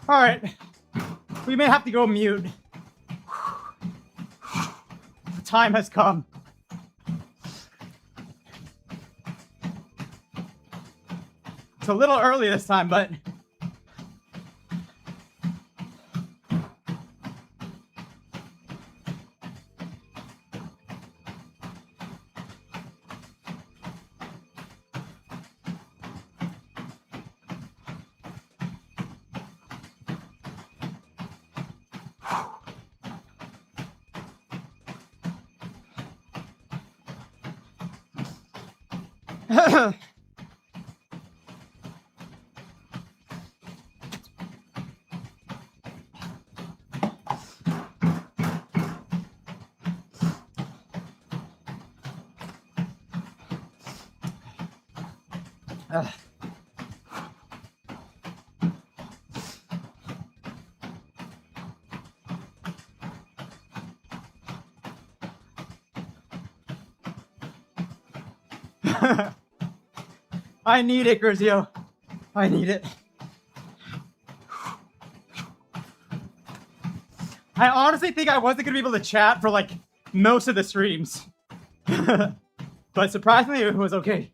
All right, we may have to go mute. The time has come. It's a little early this time, but I need it, Grizio. I need it. I honestly think I wasn't gonna be able to chat for like most of the streams. But surprisingly, it was okay.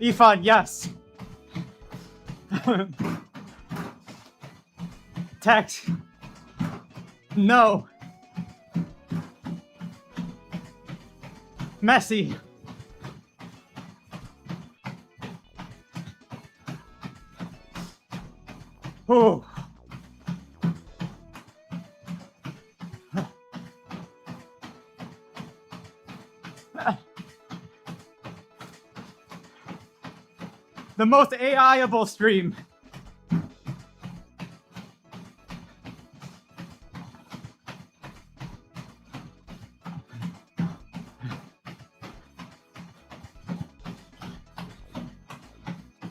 Ifan, yes. Text. No. Messy. Oh. The most AI-able stream.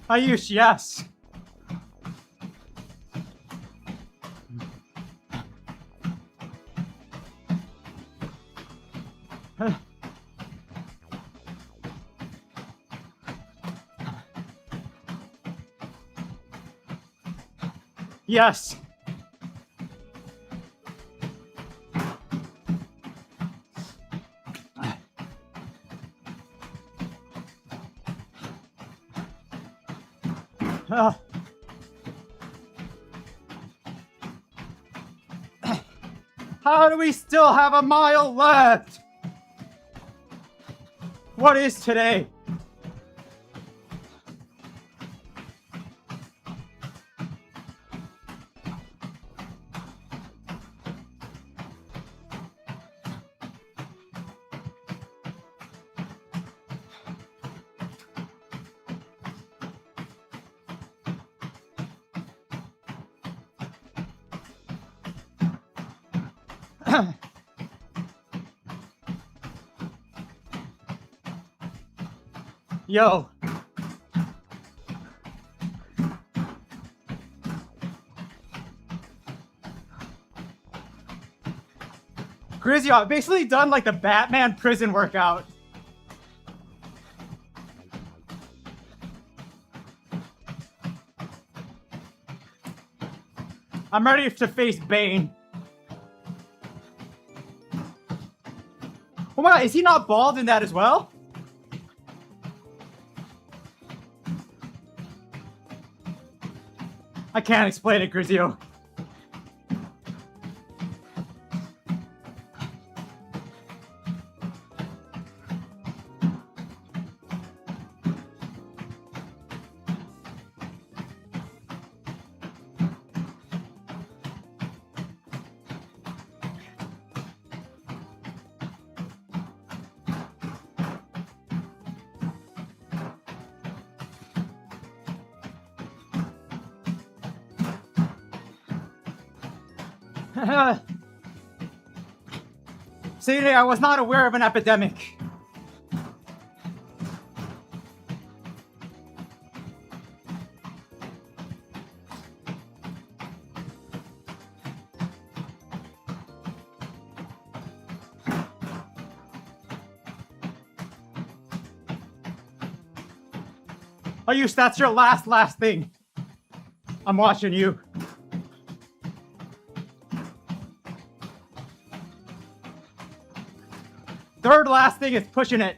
Ayush, yes. Yes. How do we still have a mile left? What is today? Yo. Grizzy, I've basically done like the Batman prison workout. I'm ready to face Bane. Oh my god, is he not bald in that as well? I can't explain it, Grizio. See, I was not aware of an epidemic. Ayush, that's your last thing. I'm watching you. Third last thing is pushing it.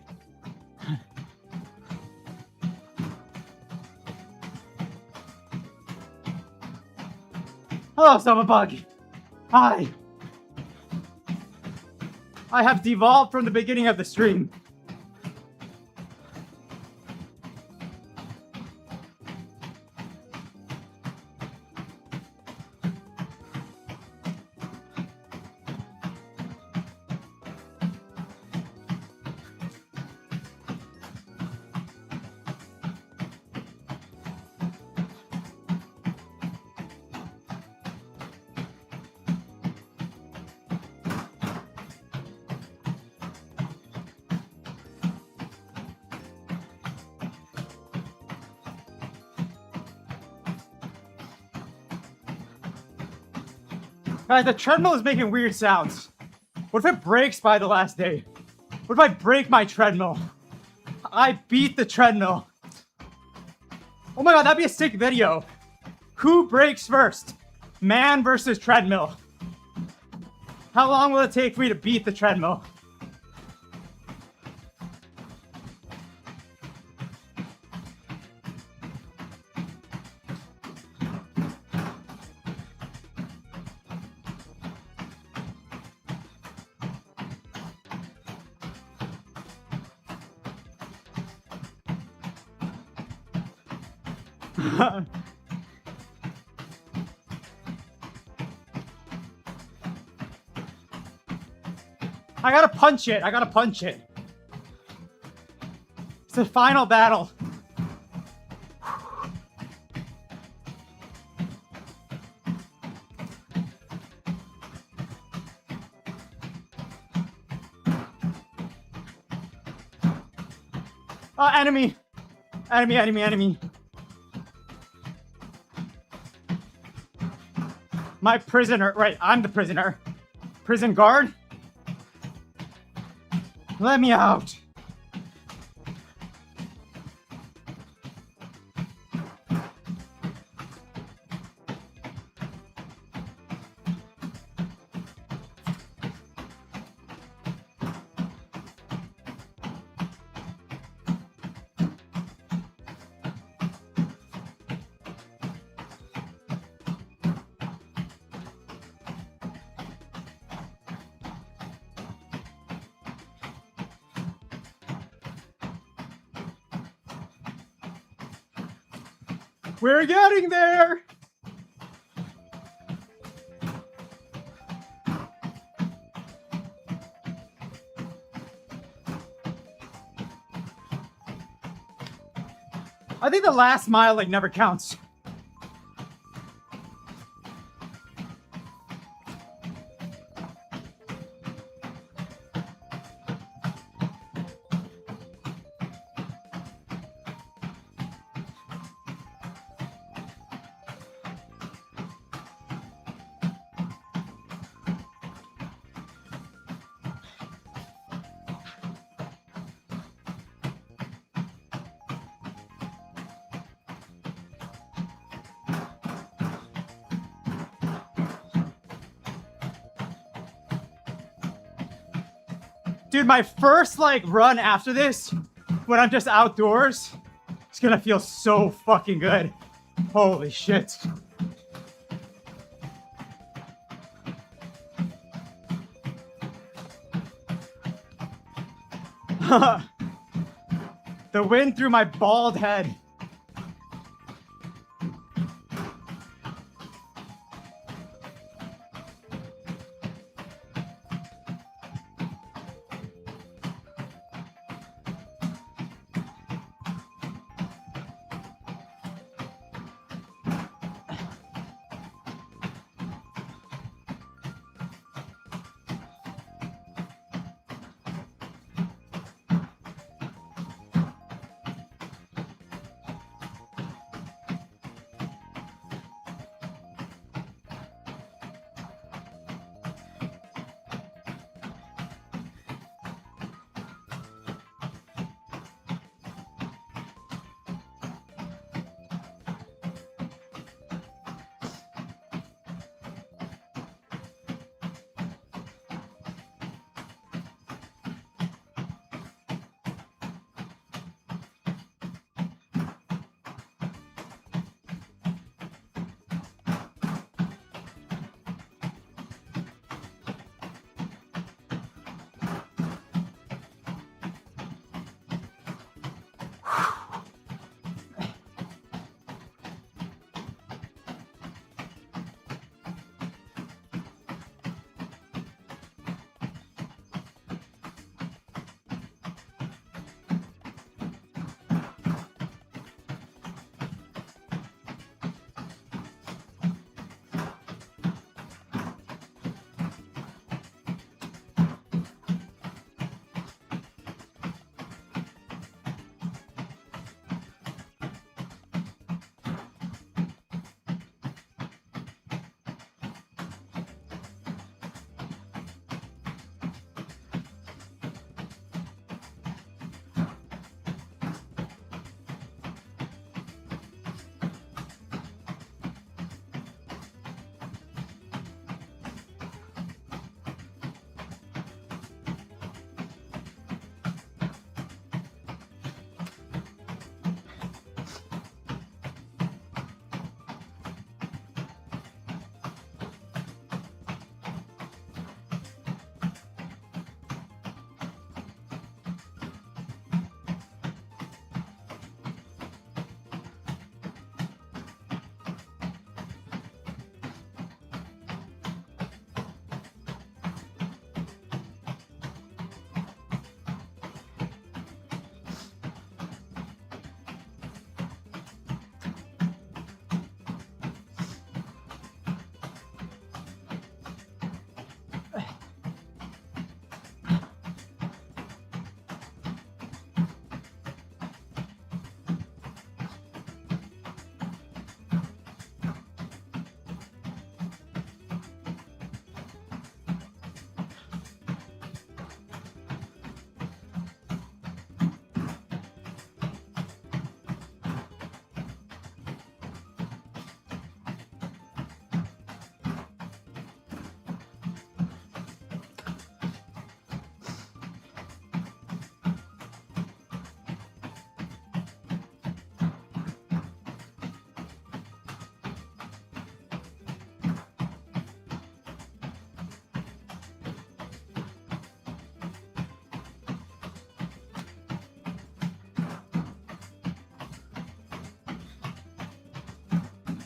Hello, Summer Bug. Hi. I have devolved from the beginning of the stream. Guys, the treadmill is making weird sounds. What if it breaks by the last day? What if I break my treadmill? I beat the treadmill. Oh my god, that'd be a sick video. Who breaks first? Man versus treadmill. How long will it take for me to beat the treadmill? I gotta punch it. I gotta punch it. It's the final battle. Enemy. Enemy, enemy, enemy. My prisoner. Right, I'm the prisoner. Prison guard. Let me out. We're getting there! I think the last mile like never counts. Dude, my first like run after this, when I'm just outdoors, it's gonna feel so fucking good. Holy shit. The wind through my bald head.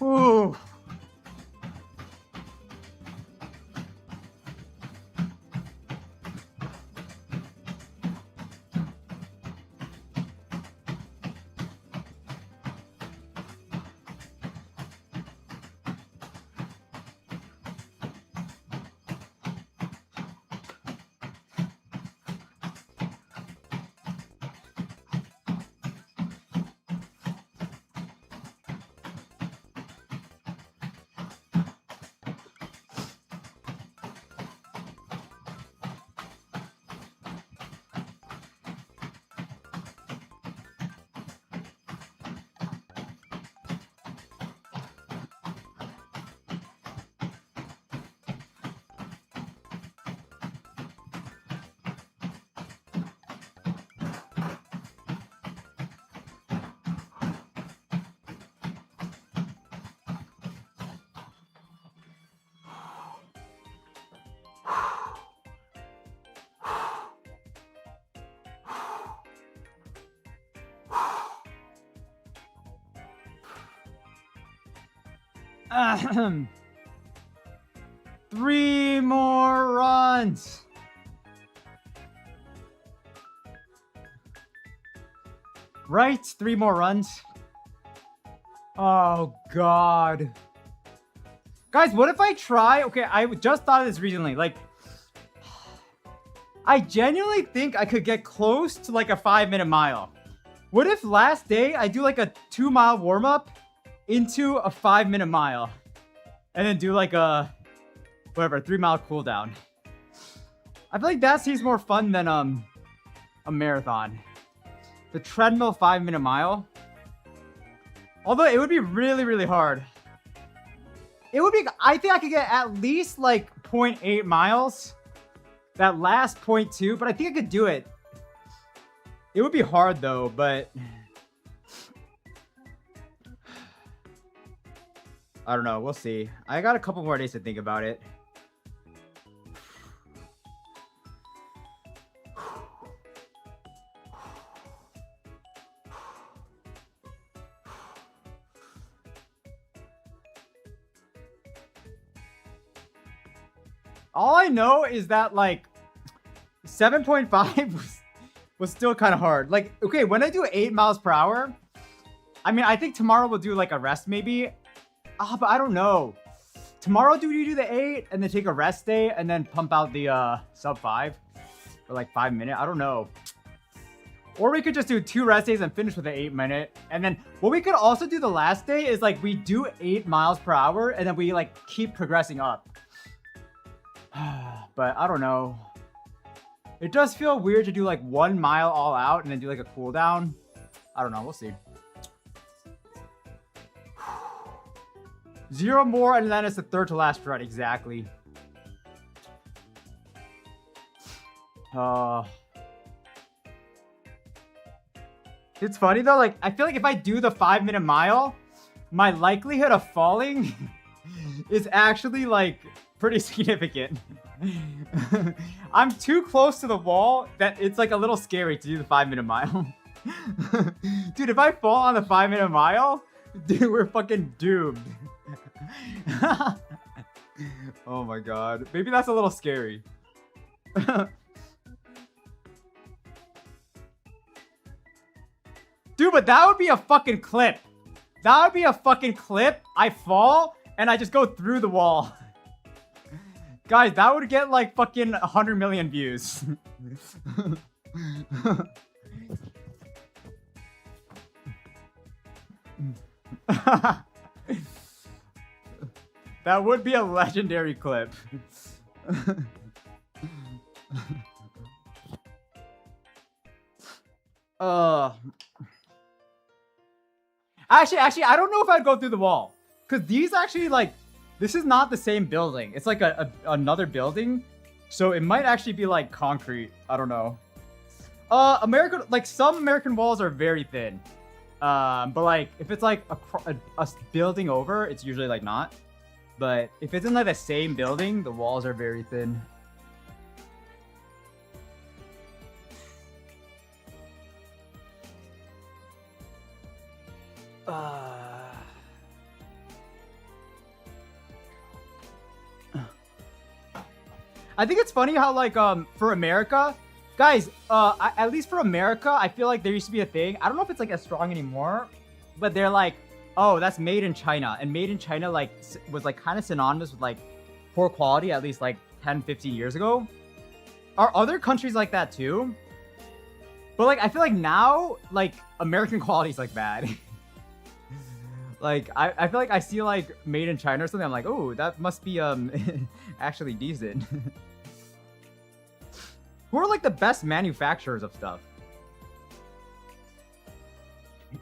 Whew. Ahem. 3 more runs. Right? 3 more runs. Oh, God. Guys, what if I try? Okay, I just thought of this recently. Like, I genuinely think I could get close to like a 5-minute mile. What if last day I do like a 2-mile warm-up into a 5-minute mile? And then do like a, whatever, 3-mile cooldown. I feel like that seems more fun than a marathon. The treadmill 5-minute mile. Although it would be really, really hard. It would be, I think I could get at least like 0.8 miles. That last 0.2, but I think I could do it. It would be hard though, but I don't know. We'll see. I got a couple more days to think about it. All I know is that like 7.5 was still kind of hard. Like, okay, when I do 8 miles per hour, I mean, I think tomorrow we'll do like a rest maybe. But I don't know. Tomorrow, do you do the 8 and then take a rest day and then pump out the sub 5 for like 5 minutes? I don't know. Or we could just do 2 rest days and finish with the 8-minute. And then what we could also do the last day is like we do 8 miles per hour and then we like keep progressing up. But I don't know. It does feel weird to do like 1 mile all out and then do like a cooldown. I don't know. We'll see. 0 more and then it's the 3rd to last run. Exactly. It's funny though. Like, I feel like if I do the 5-minute mile, my likelihood of falling is actually like pretty significant. I'm too close to the wall that it's like a little scary to do the 5-minute mile. Dude, if I fall on the 5-minute mile, dude, we're fucking doomed. Oh my god. Maybe that's a little scary. Dude, but that would be a fucking clip. That would be a fucking clip. I fall and I just go through the wall. Guys, that would get like fucking 100 million views. That would be a legendary clip. Actually, I don't know if I'd go through the wall. Because these actually, like, this is not the same building. It's like another building. So it might actually be like concrete. I don't know. Some American walls are very thin. But like, if it's like a building over, it's usually like not. But if it's in like the same building, the walls are very thin. I think it's funny how like for America, guys, at least for America, I feel like there used to be a thing. I don't know if it's like as strong anymore, but they're like, oh, that's made in China, and made in China like was like kind of synonymous with like poor quality at least like 10, 15 years ago. Are other countries like that too? But like I feel like now like American quality is like bad. Like I feel like I see like made in China or something. I'm like, oh, that must be actually decent. Who are like the best manufacturers of stuff?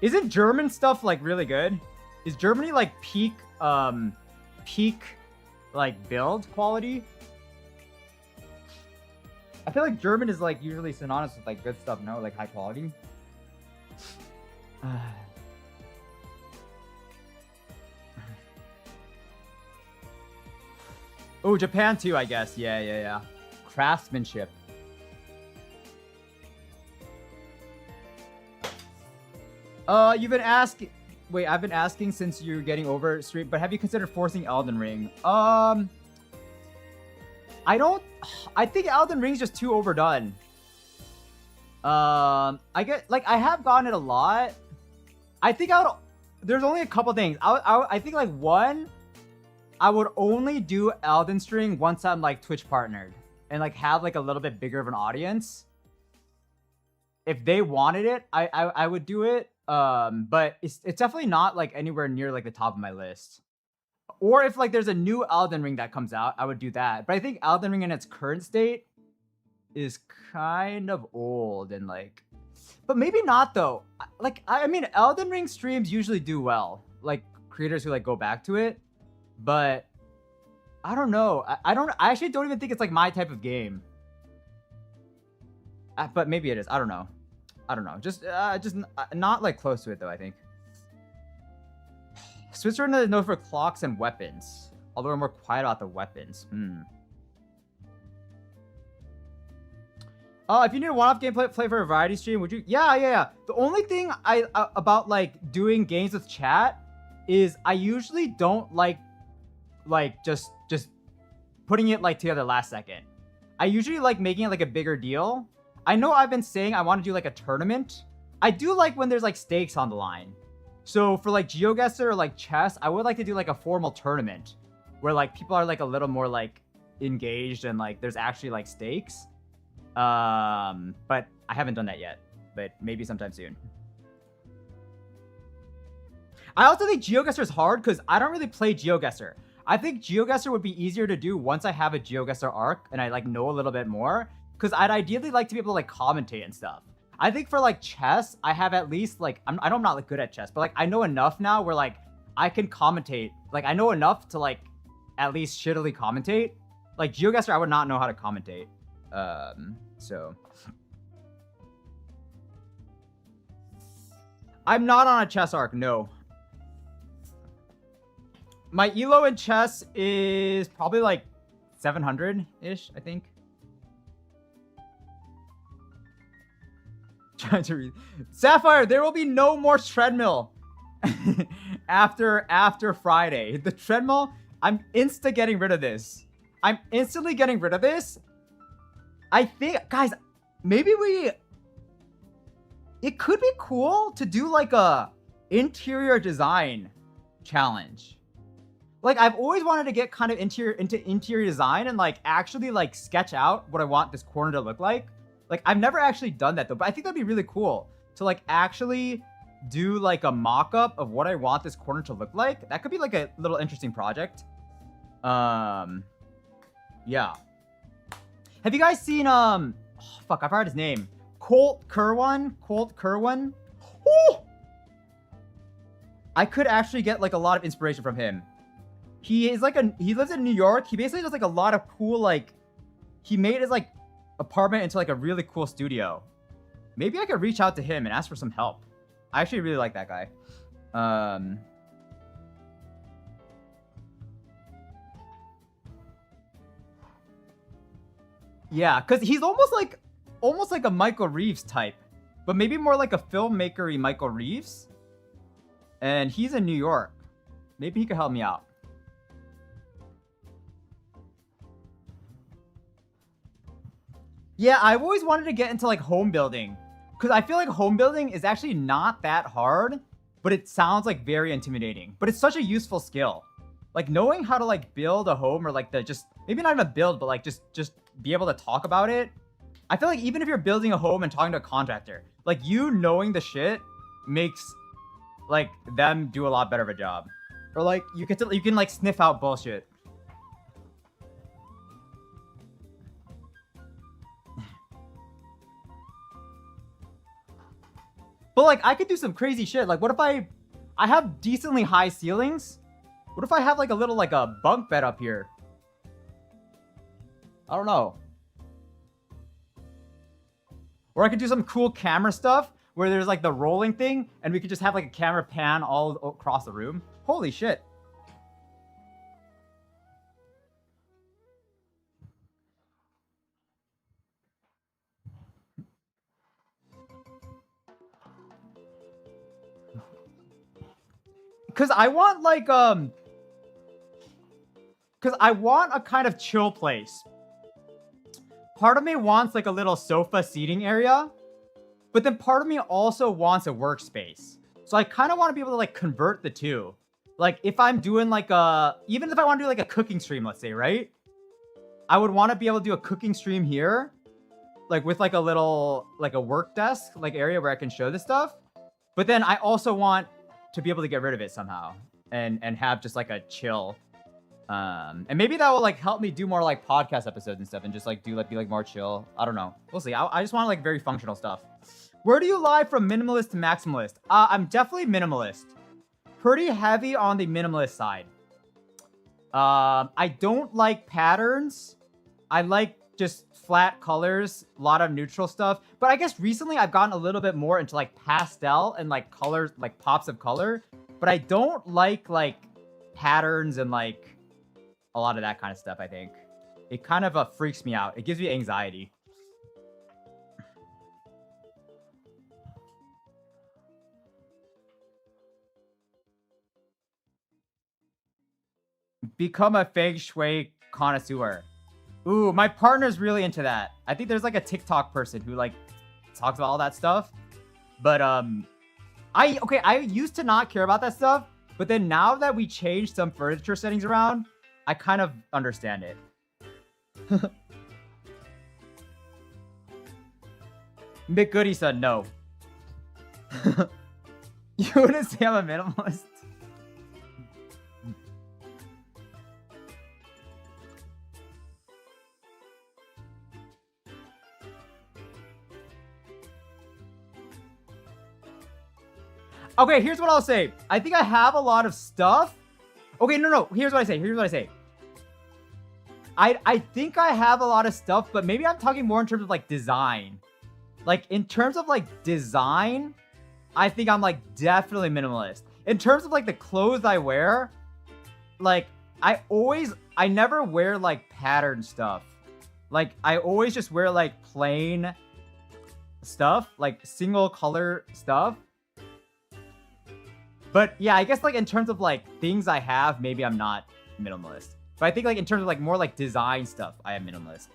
Isn't German stuff like really good? Is Germany like peak like build quality? I feel like German is like usually synonymous with like good stuff, no? Like high quality. Oh, Japan too, I guess. Yeah. Craftsmanship. You've been asking. Wait, I've been asking since you're getting over stream, but have you considered forcing Elden Ring? I think Elden Ring's just too overdone. I have gotten it a lot. I think there's only a couple things. I think like one, I would only do Elden Ring once I'm like Twitch partnered and like have like a little bit bigger of an audience. If they wanted it, I would do it. But it's definitely not like anywhere near like the top of my list. Or if like there's a new Elden Ring that comes out, I would do that. But I think Elden Ring in its current state is kind of old and like, but maybe not though. Like I mean, Elden Ring streams usually do well, like creators who like go back to it. But I don't know. I actually don't even think it's like my type of game. But maybe it is. I don't know. Just not like close to it though, I think. Switzerland is known for clocks and weapons, although we're more quiet about the weapons. If you need a one-off gameplay play for a variety stream, would you? Yeah. The only thing about like doing games with chat is I usually don't like just putting it like together last second. I usually like making it like a bigger deal. I know I've been saying I want to do like a tournament. I do like when there's like stakes on the line. So for like GeoGuessr or like chess, I would like to do like a formal tournament where like people are like a little more like engaged and like there's actually like stakes. But I haven't done that yet, but maybe sometime soon. I also think GeoGuessr is hard because I don't really play GeoGuessr. I think GeoGuessr would be easier to do once I have a GeoGuessr arc and I like know a little bit more, because I'd ideally like to be able to like commentate and stuff. I think for like chess, I have at least like, I know I'm not like good at chess, but like I know enough now where like I can commentate. Like I know enough to like at least shittily commentate. Like GeoGuessr, I would not know how to commentate. So I'm not on a chess arc, no. My elo in chess is probably like 700-ish, I think. Trying to read. Sapphire, there will be no more treadmill after Friday. The treadmill, I'm getting rid of this. I'm instantly getting rid of this. I think, guys, maybe it could be cool to do like a interior design challenge. Like I've always wanted to get kind of into interior design and like actually like sketch out what I want this corner to look like. Like I've never actually done that though, but I think that'd be really cool to like actually do like a mock-up of what I want this corner to look like. That could be like a little interesting project. Yeah. Have you guys seen oh, fuck, I forgot his name. Colt Kerwin? Ooh! I could actually get like a lot of inspiration from him. He lives in New York. He basically does like a lot of cool, like, he made his like apartment into like a really cool studio. Maybe I could reach out to him and ask for some help. I actually really like that guy. Yeah, because he's almost like a Michael Reeves type, but maybe more like a filmmaker-y Michael Reeves. And he's in New York. Maybe he could help me out. Yeah, I've always wanted to get into like home building because I feel like home building is actually not that hard, but it sounds like very intimidating. But it's such a useful skill. Like knowing how to like build a home or like the just maybe not even build, but like just be able to talk about it. I feel like even if you're building a home and talking to a contractor, like you knowing the shit makes like them do a lot better of a job. Or like you can like sniff out bullshit. But like I could do some crazy shit. Like what if I have decently high ceilings? What if I have like a little like a bunk bed up here? I don't know. Or I could do some cool camera stuff where there's like the rolling thing and we could just have like a camera pan all across the room. Holy shit. Cause I want like cause I want a kind of chill place. Part of me wants like a little sofa seating area, but then part of me also wants a workspace. So I kind of want to be able to like convert the two. Like if I'm doing like even if I want to do like a cooking stream, let's say, right? I would want to be able to do a cooking stream here, like with like a little like a work desk like area where I can show this stuff. But then I also want to be able to get rid of it somehow and have just like a chill. And maybe that will like help me do more like podcast episodes and stuff and just like be like more chill. I don't know. We'll see. I just want like very functional stuff. Where do you lie from minimalist to maximalist? I'm definitely minimalist. Pretty heavy on the minimalist side. I don't like patterns. I like just flat colors, a lot of neutral stuff. But I guess recently I've gotten a little bit more into like pastel and like colors, like pops of color. But I don't like patterns and like a lot of that kind of stuff, I think. It kind of freaks me out. It gives me anxiety. Become a feng shui connoisseur. Ooh, my partner's really into that. I think there's like a TikTok person who like talks about all that stuff. But I used to not care about that stuff, but then now that we changed some furniture settings around, I kind of understand it. McGoody said no. You wouldn't say I'm a minimalist? Okay, here's what I'll say. I think I have a lot of stuff. Okay, no. Here's what I say. I think I have a lot of stuff, but maybe I'm talking more in terms of like design. Like in terms of like design, I think I'm like definitely minimalist. In terms of like the clothes I wear, like I never wear like pattern stuff. Like I always just wear like plain stuff, like single color stuff. But yeah, I guess like in terms of like things I have, maybe I'm not minimalist. But I think like in terms of like more like design stuff, I am minimalist.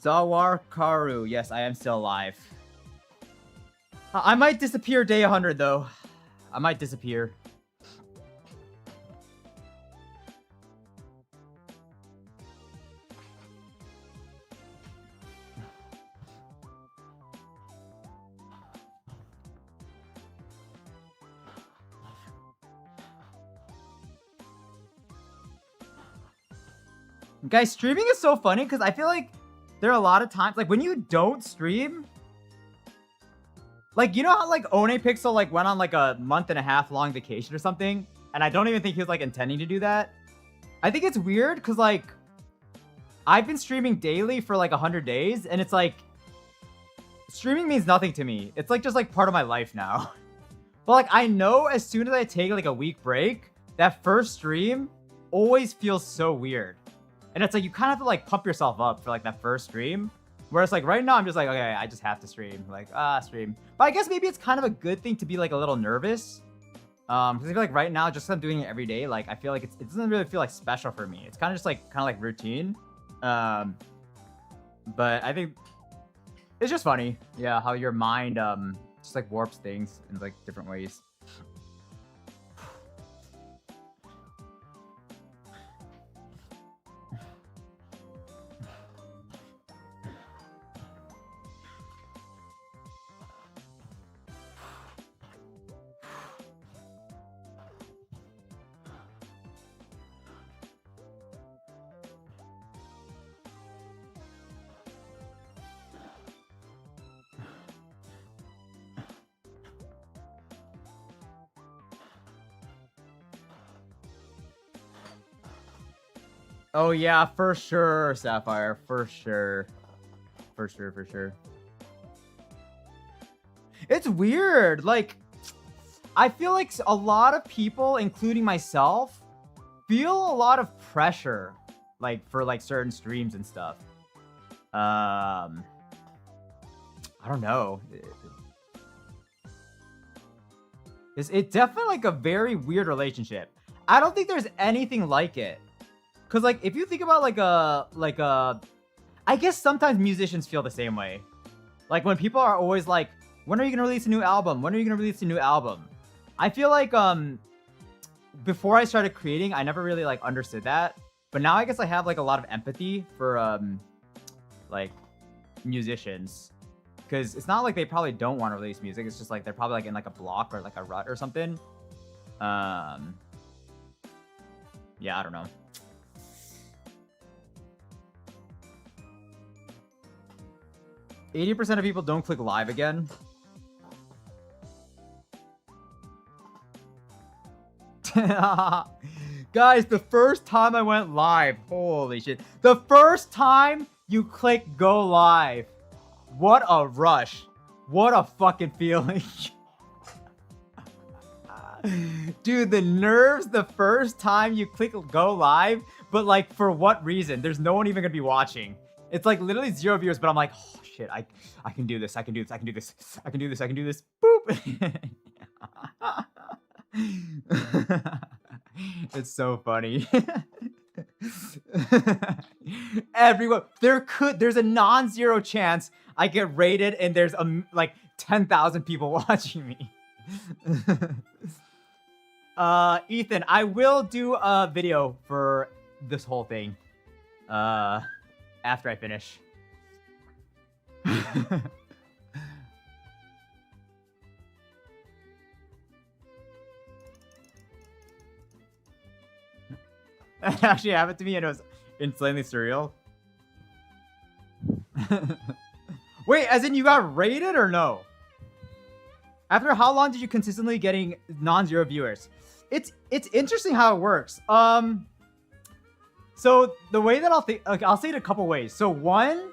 Zawar Karu. Yes, I am still alive. I might disappear day 100 though. I might disappear. Guys, streaming is so funny because I feel like there are a lot of times, like when you don't stream, like, you know how like One Pixel like went on like a month and a half long vacation or something? And I don't even think he was like intending to do that. I think it's weird because like I've been streaming daily for like 100 days and it's like streaming means nothing to me. It's like just like part of my life now. But like I know as soon as I take like a week break, that first stream always feels so weird. And it's like you kind of have to like pump yourself up for like that first stream. Whereas like right now I'm just like, okay, I just have to stream. Like, stream. But I guess maybe it's kind of a good thing to be like a little nervous. Because I feel like right now, just because I'm doing it every day, like I feel like it doesn't really feel like special for me. It's kind of just like routine. But I think it's just funny, yeah, how your mind just like warps things in like different ways. Oh yeah, for sure, Sapphire, for sure. For sure. It's weird, like, I feel like a lot of people, including myself, feel a lot of pressure, like, for, like, certain streams and stuff. I don't know. It's definitely, like, a very weird relationship. I don't think there's anything like it. Because, like, if you think about, I guess sometimes musicians feel the same way. Like, when people are always like, when are you going to release a new album? When are you going to release a new album? I feel like, before I started creating, I never really, like, understood that. But now I guess I have, like, a lot of empathy for, like, musicians. Because it's not like they probably don't want to release music. It's just, like, they're probably, like, in, like, a block or, like, a rut or something. Yeah, I don't know. %80 of people don't click live again. Guys, the first time I went live, holy shit. The first time you click go live. What a rush. What a fucking feeling. Dude, the nerves the first time you click go live, but like for what reason? There's no one even gonna be watching. It's like literally 0 viewers, but I'm like, oh shit, I can do this, I can do this, I can do this, I can do this, I can do this. Boop. It's so funny. Everyone, there's a non-zero chance I get rated and there's like 10,000 people watching me. Ethan, I will do a video for this whole thing after I finish. That actually happened to me and it was insanely surreal. Wait, as in you got rated or no? After how long did you consistently getting non-zero viewers? It's interesting how it works. So the way that I'll say it a couple ways. So one,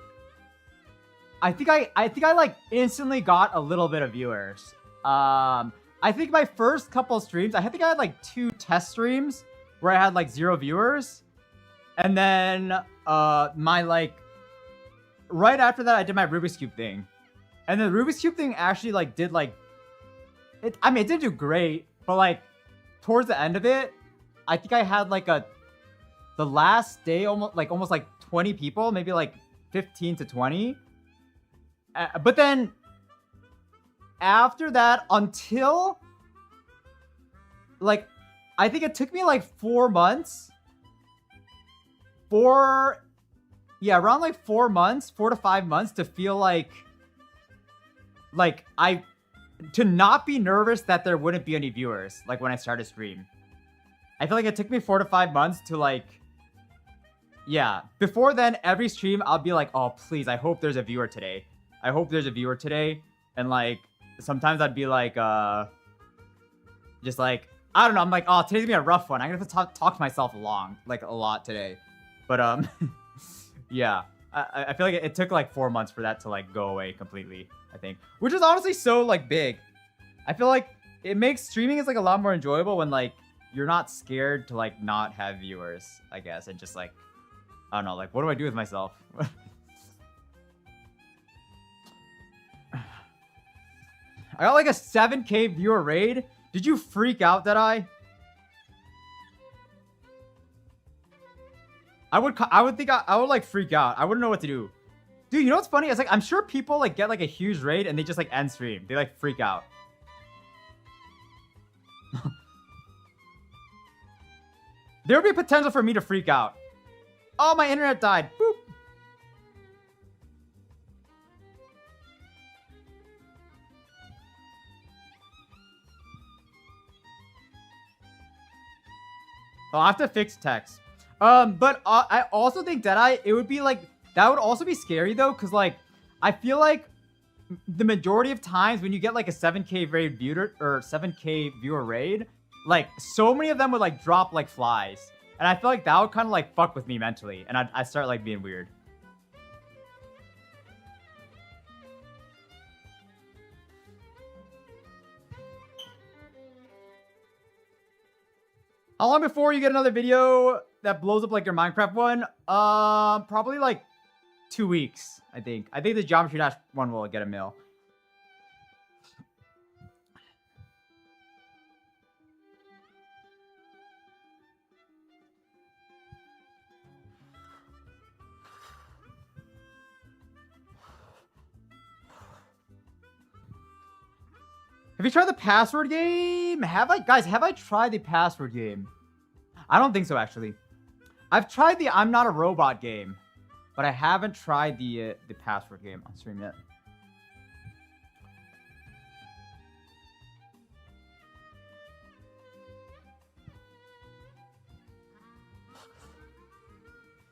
I think I like instantly got a little bit of viewers. I think my first couple streams, I think I had like 2 test streams where I had like 0 viewers. And then my like right after that I did my Rubik's Cube thing. And the Rubik's Cube thing actually like did like it didn't do great, but like towards the end of it, I think I had like the last day almost like 20 people, maybe like 15 to 20. But then after that, until like I think it took me like 4 months. Around like 4 months, 4 to 5 months to feel like to not be nervous that there wouldn't be any viewers, like when I started stream. I feel like it took me 4 to 5 months to like Yeah, before then, every stream I'll be like, oh please, I hope there's a viewer today. I hope there's a viewer today. And like sometimes I'd be like just like, I don't know, I'm like, oh, today's gonna be a rough one. I'm gonna have to talk to myself like a lot today. But yeah. I feel like it took like 4 months for that to like go away completely, I think. Which is honestly so like big. I feel like it makes streaming is like a lot more enjoyable when like you're not scared to like not have viewers, I guess, and just like, I don't know, like what do I do with myself? I got like a 7K viewer raid. Did you freak out, that I would think I would like freak out. I wouldn't know what to do. Dude, you know what's funny? It's like I'm sure people like get like a huge raid and they just like end stream. They like freak out. There would be potential for me to freak out. Oh, my internet died. Boop. Oh, I have to fix text. But I also think that it would be like, that would also be scary though, because like, I feel like the majority of times when you get like a 7K raid viewer or 7K viewer raid, like so many of them would like drop like flies. And I feel like that would kind of like fuck with me mentally. And I'd start like being weird. How long before you get another video that blows up like your Minecraft one? Probably like 2 weeks, I think. I think the Geometry Dash one will get a mil. Have you tried the password game? Guys, have I tried the password game? I don't think so, actually. I've tried the I'm Not a Robot game, but I haven't tried the password game on stream yet.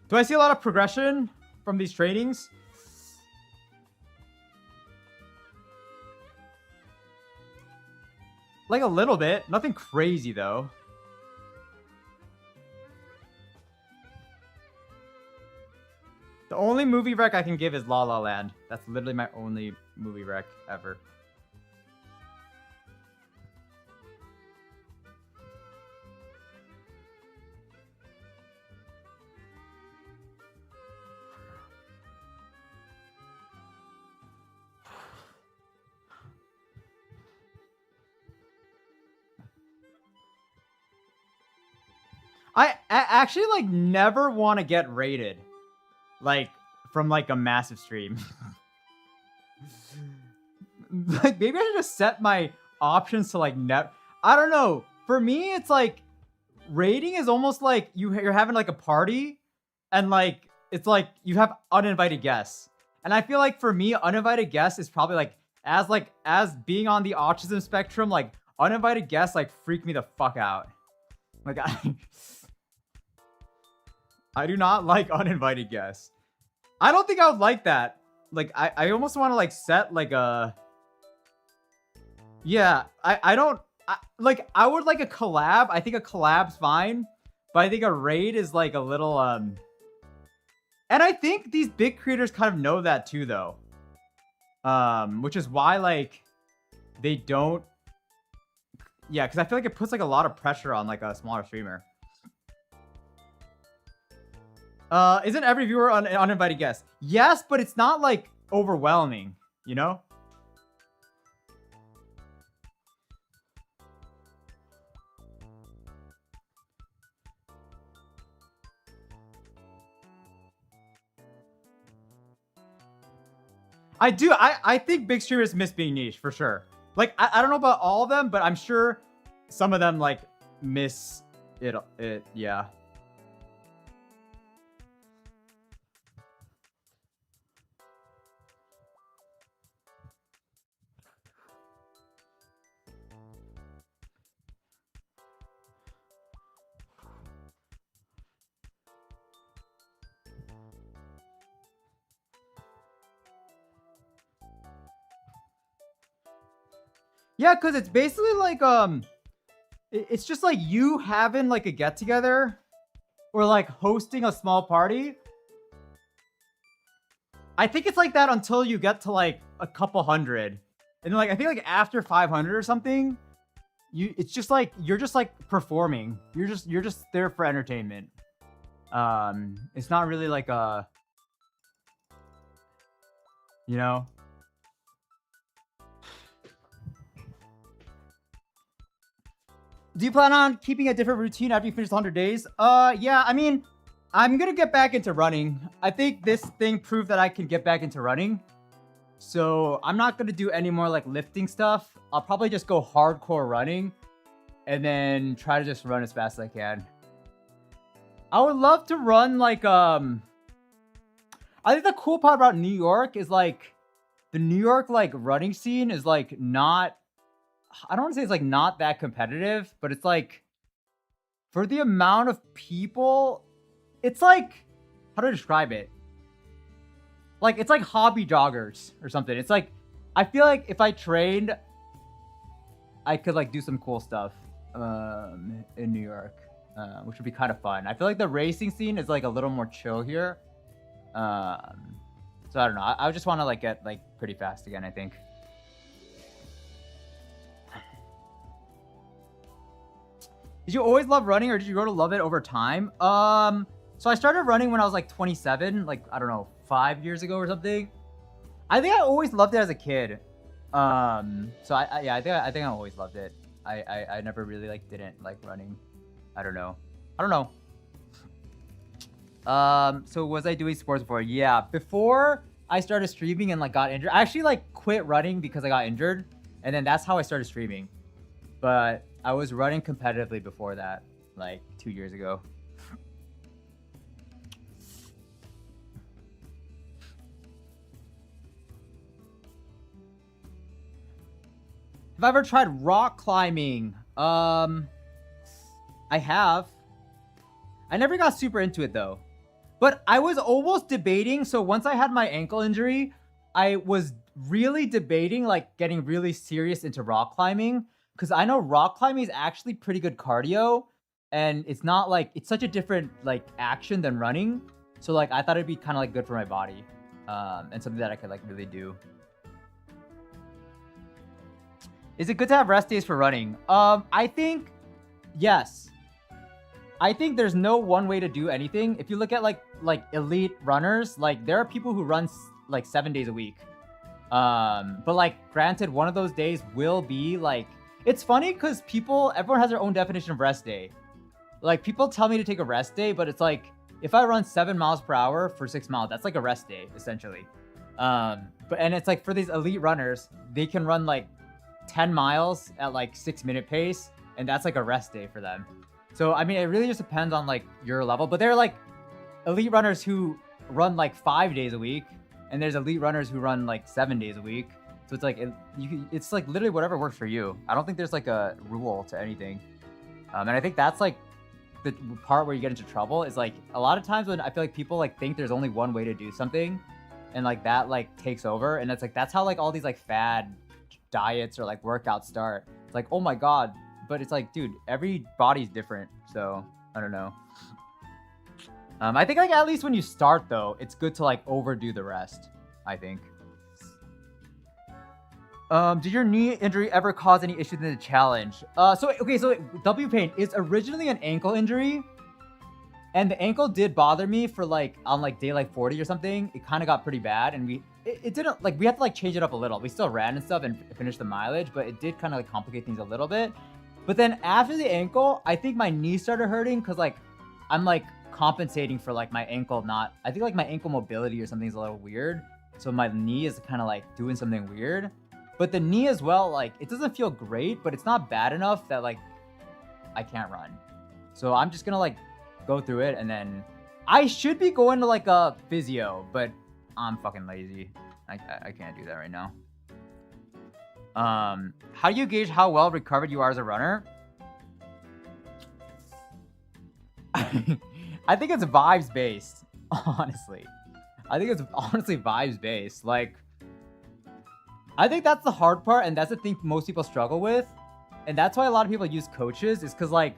Do I see a lot of progression from these trainings? Like a little bit. Nothing crazy, though. The only movie rec I can give is La La Land. That's literally my only movie rec ever. I actually like never want to get rated, like from like a massive stream. Like maybe I should just set my options to like I don't know. For me, it's like rating is almost like you're having like a party, and like it's like you have uninvited guests. And I feel like for me, uninvited guests is probably like as being on the autism spectrum, like uninvited guests like freak me the fuck out. Like I do not like uninvited guests. I don't think I would like that. Like, I almost want to, like, set, like, a... Yeah, I don't... like, I would like a collab. I think a collab's fine. But I think a raid is, like, a little, And I think these big creators kind of know that, too, though. Which is why, like, they don't... Yeah, because I feel like it puts, like, a lot of pressure on, like, a smaller streamer. Isn't every viewer an uninvited guest? Yes, but it's not like overwhelming, you know? I think big streamers miss being niche for sure. Like I don't know about all of them, but I'm sure some of them like miss it yeah. Yeah, because it's basically like it's just like you having like a get together or like hosting a small party. I think it's like that until you get to like a couple hundred, and like I think like after 500 or something, it's just like you're just like performing. You're just there for entertainment. It's not really like a, you know. Do you plan on keeping a different routine after you finish the 100 days? Yeah, I mean, I'm gonna get back into running. I think this thing proved that I can get back into running. So I'm not gonna do any more like lifting stuff. I'll probably just go hardcore running and then try to just run as fast as I can. I would love to run like I think the cool part about New York is like the New York like running scene is like not, I don't want to say it's like not that competitive, but it's like for the amount of people, it's like, how do I describe it? Like it's like hobby joggers or something. It's like I feel like if I trained, I could like do some cool stuff in New York, which would be kind of fun. I feel like the racing scene is like a little more chill here. So I don't know. I just want to like get like pretty fast again, I think. Did you always love running or did you grow to love it over time? So I started running when I was like 27, like, I don't know, 5 years ago or something. I think I always loved it as a kid. So yeah, I think I always loved it. I never really like didn't like running. I don't know. So was I doing sports before? Yeah, before I started streaming and like got injured. I actually like quit running because I got injured, and then that's how I started streaming. But I was running competitively before that, like 2 years ago. Have I ever tried rock climbing? I have. I never got super into it though. But I was almost debating. So once I had my ankle injury, I was really debating like getting really serious into rock climbing. Because I know rock climbing is actually pretty good cardio. And it's not like, it's such a different like action than running. So like I thought it'd be kind of like good for my body. And something that I could like really do. Is it good to have rest days for running? I think yes. I think there's no one way to do anything. If you look at like elite runners, like there are people who run like 7 days a week. But like granted, one of those days will be like, it's funny because everyone has their own definition of rest day. Like people tell me to take a rest day, but it's like if I run 7 miles per hour for 6 miles, that's like a rest day essentially. And it's like for these elite runners, they can run like 10 miles at like 6-minute pace, and that's like a rest day for them. So I mean, it really just depends on like your level. But there are like elite runners who run like 5 days a week, and there's elite runners who run like 7 days a week. So it's like it's like literally whatever works for you. I don't think there's like a rule to anything. And I think that's like the part where you get into trouble is like a lot of times when I feel like people like think there's only one way to do something, and like that like takes over, and it's like that's how like all these like fad diets or like workouts start. It's like, oh my god, but it's like, dude, every body's different. So I don't know. I think like at least when you start though, it's good to like overdo the rest, I think. Did your knee injury ever cause any issues in the challenge? So W pain is originally an ankle injury, and the ankle did bother me for like on like day like 40 or something. It kind of got pretty bad, and it didn't like, we had to like change it up a little. We still ran and stuff and finished the mileage, but it did kind of like complicate things a little bit. But then after the ankle, I think my knee started hurting because like I'm like compensating for like my ankle I think like my ankle mobility or something is a little weird. So my knee is kind of like doing something weird. But the knee as well, like it doesn't feel great, but it's not bad enough that like I can't run. So I'm just gonna like go through it, and then I should be going to like a physio, but I'm fucking lazy. I can't do that right now. How do you gauge how well recovered you are as a runner? I think it's vibes based, honestly. I think it's honestly vibes based. Like, I think that's the hard part, and that's the thing most people struggle with. And that's why a lot of people use coaches, is because, like,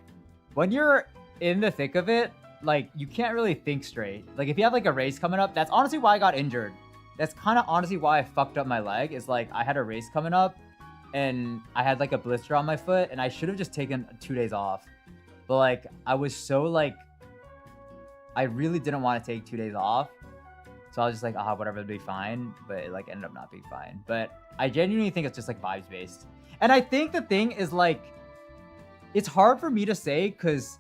when you're in the thick of it, like, you can't really think straight. Like, if you have, like, a race coming up, that's honestly why I got injured. That's kind of honestly why I fucked up my leg, is, like, I had a race coming up, and I had, like, a blister on my foot, and I should have just taken 2 days off. But, like, I was so, like, I really didn't want to take 2 days off. So I was just like, whatever, it'll be fine. But it, like, ended up not being fine. But I genuinely think it's just, like, vibes based. And I think the thing is, like, it's hard for me to say because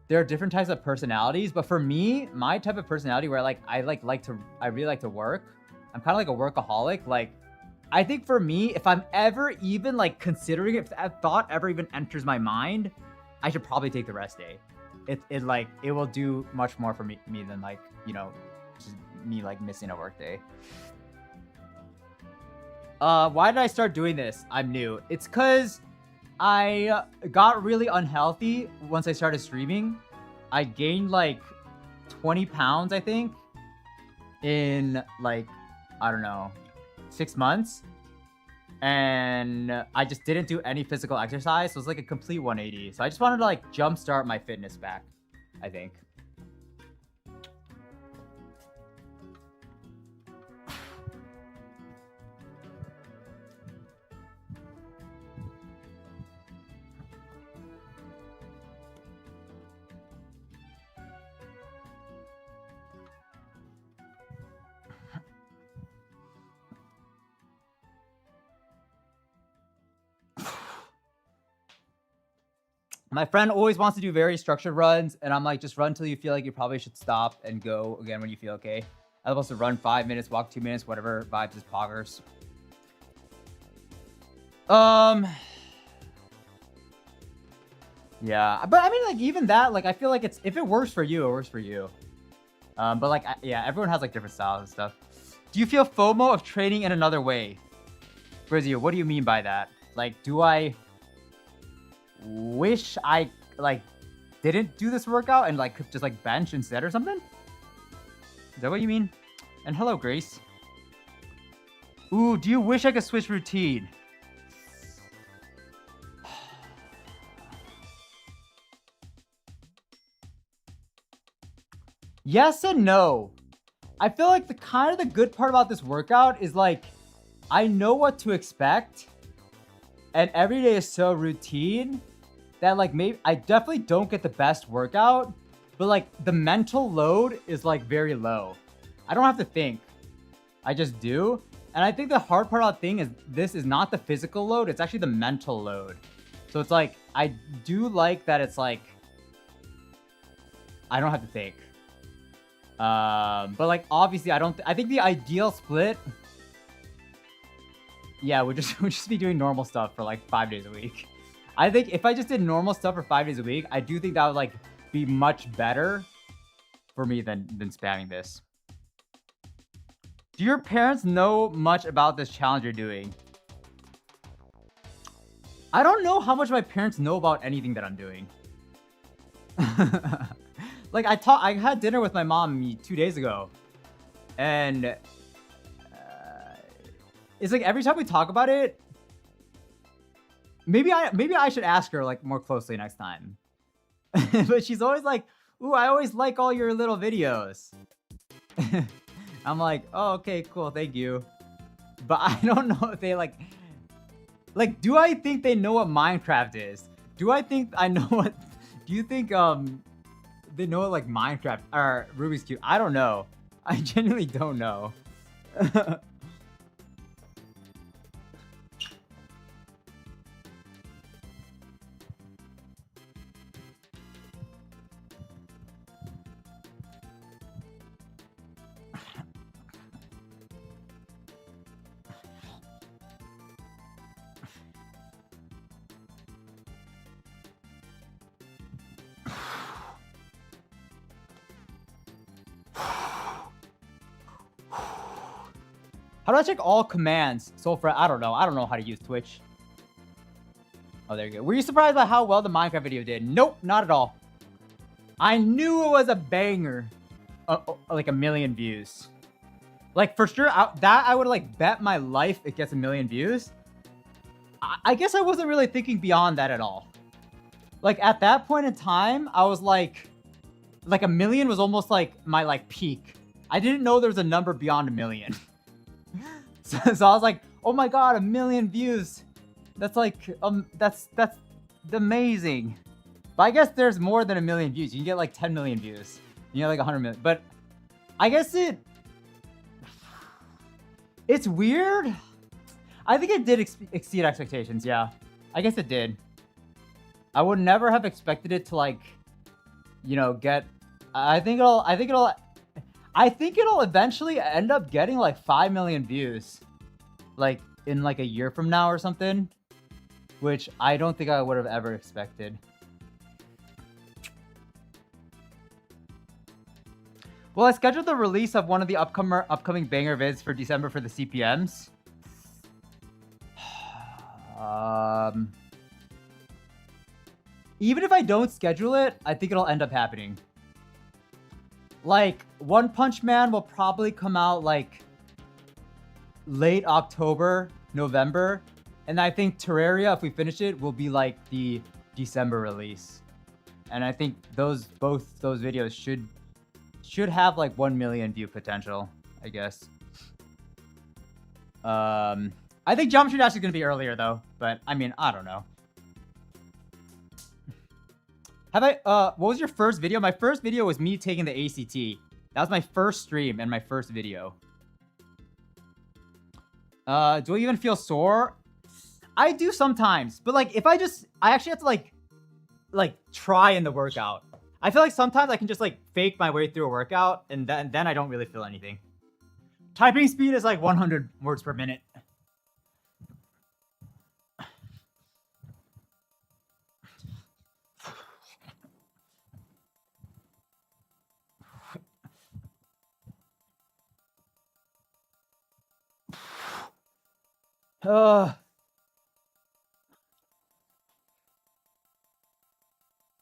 there are different types of personalities. But for me, my type of personality where, like, I really like to work. I'm kind of like a workaholic. Like, I think for me, if I'm ever even, like, considering it, if that thought ever even enters my mind, I should probably take the rest day. It will do much more for me than, like, you know, just me, like, missing a work day. Why did I start doing this? I'm new. It's because I got really unhealthy once I started streaming. I gained, like, 20 pounds, I think, in, like, I don't know, 6 months. And I just didn't do any physical exercise. So it was like a complete 180. So I just wanted to, like, jumpstart my fitness back, I think. My friend always wants to do very structured runs, and I'm like, just run till you feel like you probably should stop and go again when you feel okay. I'm supposed to run 5 minutes, walk 2 minutes, whatever vibes is poggers. Yeah, but I mean, like, even that, like, I feel like if it works for you, it works for you. But like, yeah, everyone has, like, different styles and stuff. Do you feel FOMO of training in another way? Brizzy, what do you mean by that? Like, do I wish I, like, didn't do this workout and, like, could just, like, bench instead or something? Is that what you mean? And hello, Grace. Ooh, do you wish I could switch routine? Yes and no. I feel like the good part about this workout is, like, I know what to expect, and every day is so routine that, like, maybe I definitely don't get the best workout, but, like, the mental load is, like, very low. I don't have to think. I just do. And I think the hard part about thing is this is not the physical load, it's actually the mental load. So it's like, I do like that it's like, I don't have to think. But, like, obviously I think the ideal split, yeah, would just be doing normal stuff for, like, 5 days a week. I think if I just did normal stuff for 5 days a week, I do think that would, like, be much better for me than spamming this. Do your parents know much about this challenge you're doing? I don't know how much my parents know about anything that I'm doing. Like, I had dinner with my mom 2 days ago, and it's like every time we talk about it, maybe I should ask her, like, more closely next time. But she's always like, "Ooh, I always like all your little videos." I'm like, "Oh, okay, cool, thank you." But I don't know if they like, do I think they know what Minecraft is? Do I think I know what? Do you think they know what, like, Minecraft or Ruby's Cube? I don't know. I genuinely don't know. How do I check all commands? So for I don't know how to use Twitch. Oh, there you go. Were you surprised by how well the Minecraft video did? Nope, not at all. I knew it was a banger. Like 1 million views. Like for sure, I would like bet my life it gets 1 million views. I guess I wasn't really thinking beyond that at all. Like at that point in time, I was like 1 million was almost like my like peak. I didn't know there was a number beyond 1 million. So I was like, oh my god, 1 million views. That's like that's amazing. But I guess there's more than 1 million views. You can get like 10 million views. You get like 100 million. But I guess it's weird. I think it did exceed expectations. Yeah, I guess it did. I would never have expected it to like, you know, get. I think it'll eventually end up getting like 5 million views, like in like a year from now or something, which I don't think I would have ever expected. Well, I scheduled the release of one of the upcoming banger vids for December for the CPMs. Even if I don't schedule it, I think it'll end up happening. Like, One Punch Man will probably come out like late October, November. And I think Terraria, if we finish it, will be like the December release. And I think both those videos should have like 1 million view potential, I guess. I think Geometry Dash is going to be earlier though, but I mean, I don't know. What was your first video? My first video was me taking the ACT. That was my first stream and my first video. Do I even feel sore? I do sometimes, but like if I actually have to like try in the workout. I feel like sometimes I can just like fake my way through a workout and then I don't really feel anything. Typing speed is like 100 words per minute.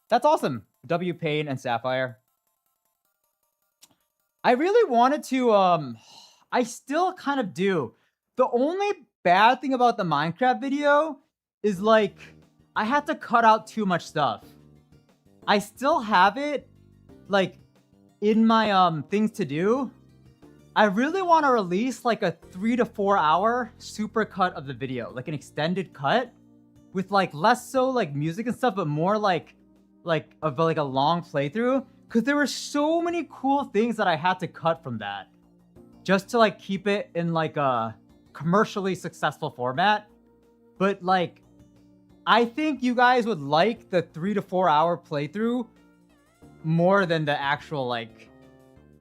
That's awesome. W Pain and Sapphire. I really wanted to, I still kind of do. The only bad thing about the Minecraft video is like, I had to cut out too much stuff. I still have it like in my things to do. I really want to release like a 3 to 4 hour super cut of the video, like an extended cut with like less so like music and stuff, but more like a long playthrough, because there were so many cool things that I had to cut from that just to like keep it in like a commercially successful format. But like, I think you guys would like the 3 to 4 hour playthrough more than the actual like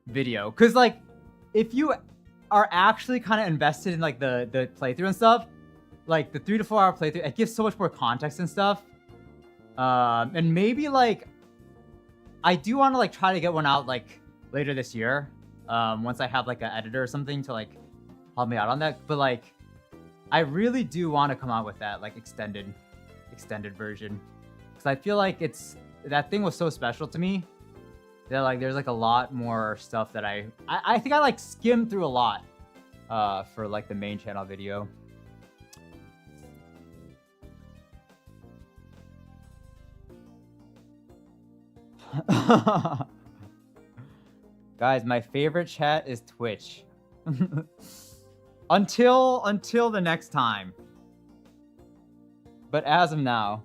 video, because like if you are actually kind of invested in like the playthrough and stuff, like the 3 to 4 hour playthrough, it gives so much more context and stuff. And maybe like I do want to like try to get one out like later this year, once I have like an editor or something to like help me out on that. But like I really do want to come out with that like extended version, because I feel like that thing was so special to me that like there's like a lot more stuff that I think I like skimmed through a lot for like the main channel video. Guys, my favorite chat is Twitch. until the next time. But as of now,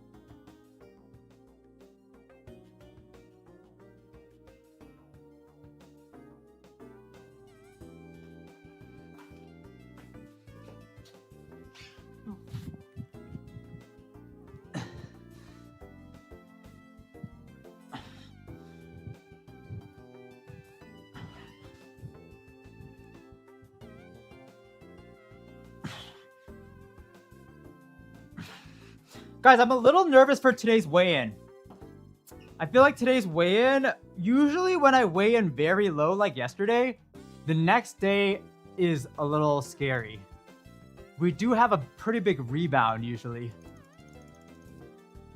guys, I'm a little nervous for today's weigh-in. I feel like today's weigh-in, usually when I weigh in very low like yesterday, the next day is a little scary. We do have a pretty big rebound usually.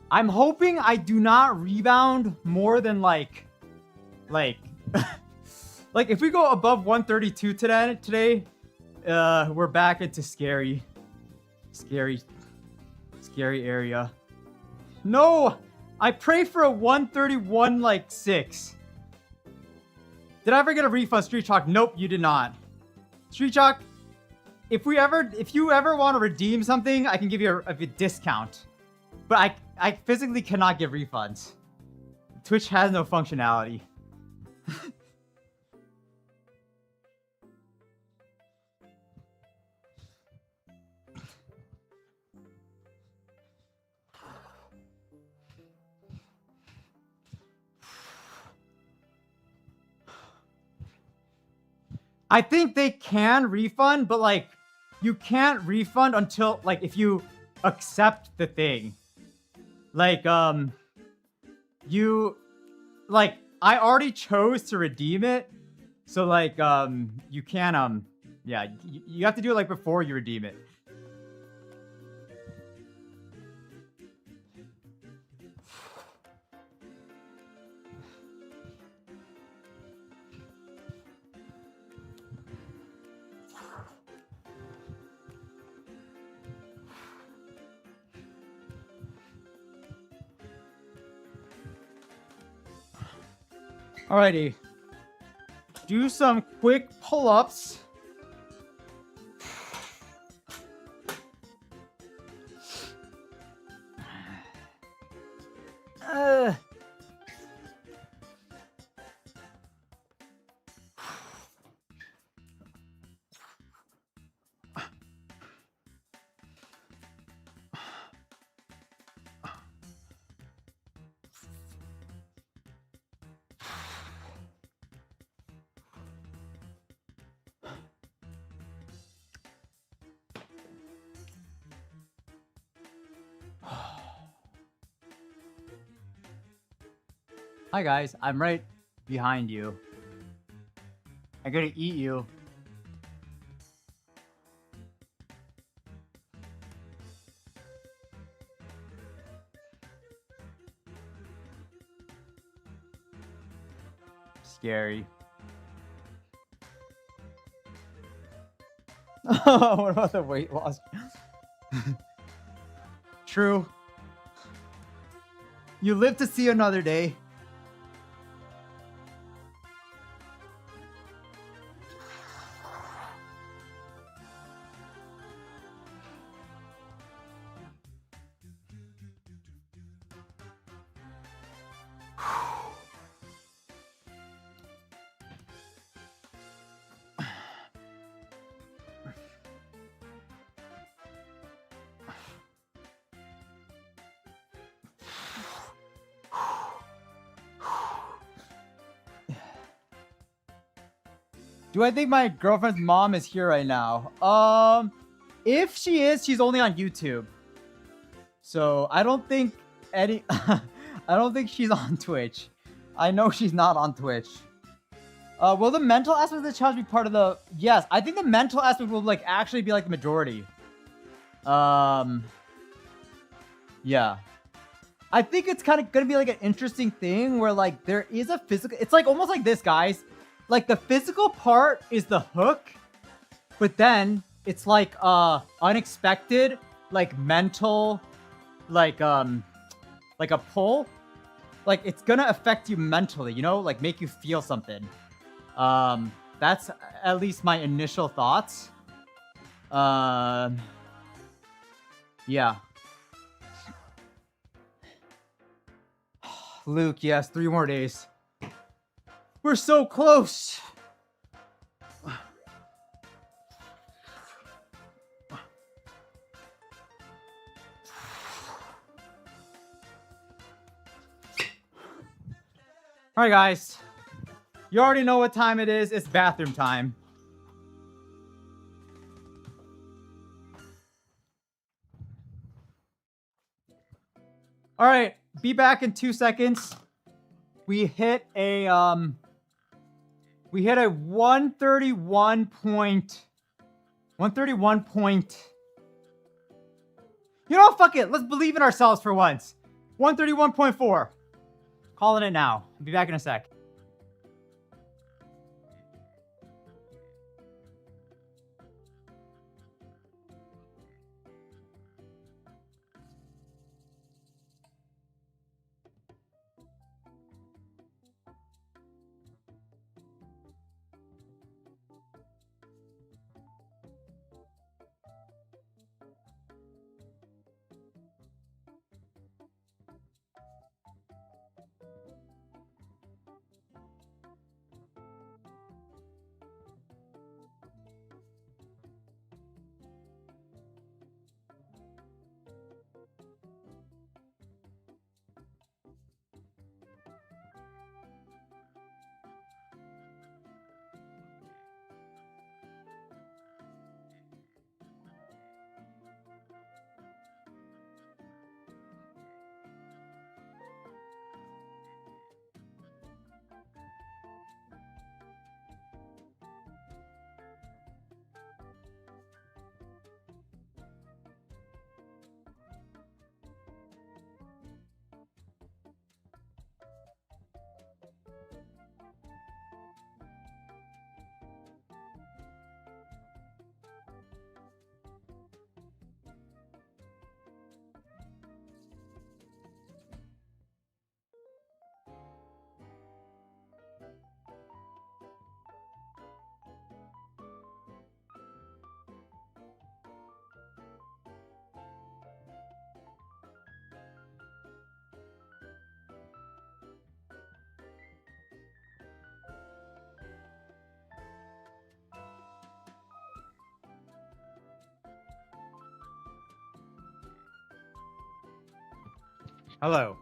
I'm hoping I do not rebound more than like Like if we go above 132 today, we're back into scary area. No, I pray for a 131 like 6. Did I ever get a refund, Street Chalk? Nope, you did not. Street Chalk, if you ever want to redeem something, I can give you a discount. But I physically cannot give refunds. Twitch has no functionality. I think they can refund, but like you can't refund until like if you accept the thing. Like you like I already chose to redeem it. So like you can yeah, you have to do it like before you redeem it. Alrighty. Do some quick pull-ups. Hi guys, I'm right behind you. I'm gonna eat you. Scary. What about the weight loss? True. You live to see another day. Do I think my girlfriend's mom is here right now? If she is, she's only on YouTube. So I don't think I don't think she's on Twitch. I know she's not on Twitch. Will the mental aspect of the challenge be part of the... Yes, I think the mental aspect will like actually be like the majority. Yeah. I think it's kind of gonna be like an interesting thing where like there is a physical... It's like almost like this, guys. Like the physical part is the hook, but then it's like unexpected, like mental, like a pull. Like it's gonna affect you mentally, you know, like make you feel something. That's at least my initial thoughts. Yeah. Luke, yes, 3 more days. We're so close. All right, guys. You already know what time it is. It's bathroom time. All right, be back in 2 seconds. We hit a 131 point. You know, fuck it. Let's believe in ourselves for once. 131.4. Calling it now. I'll be back in a sec. Hello.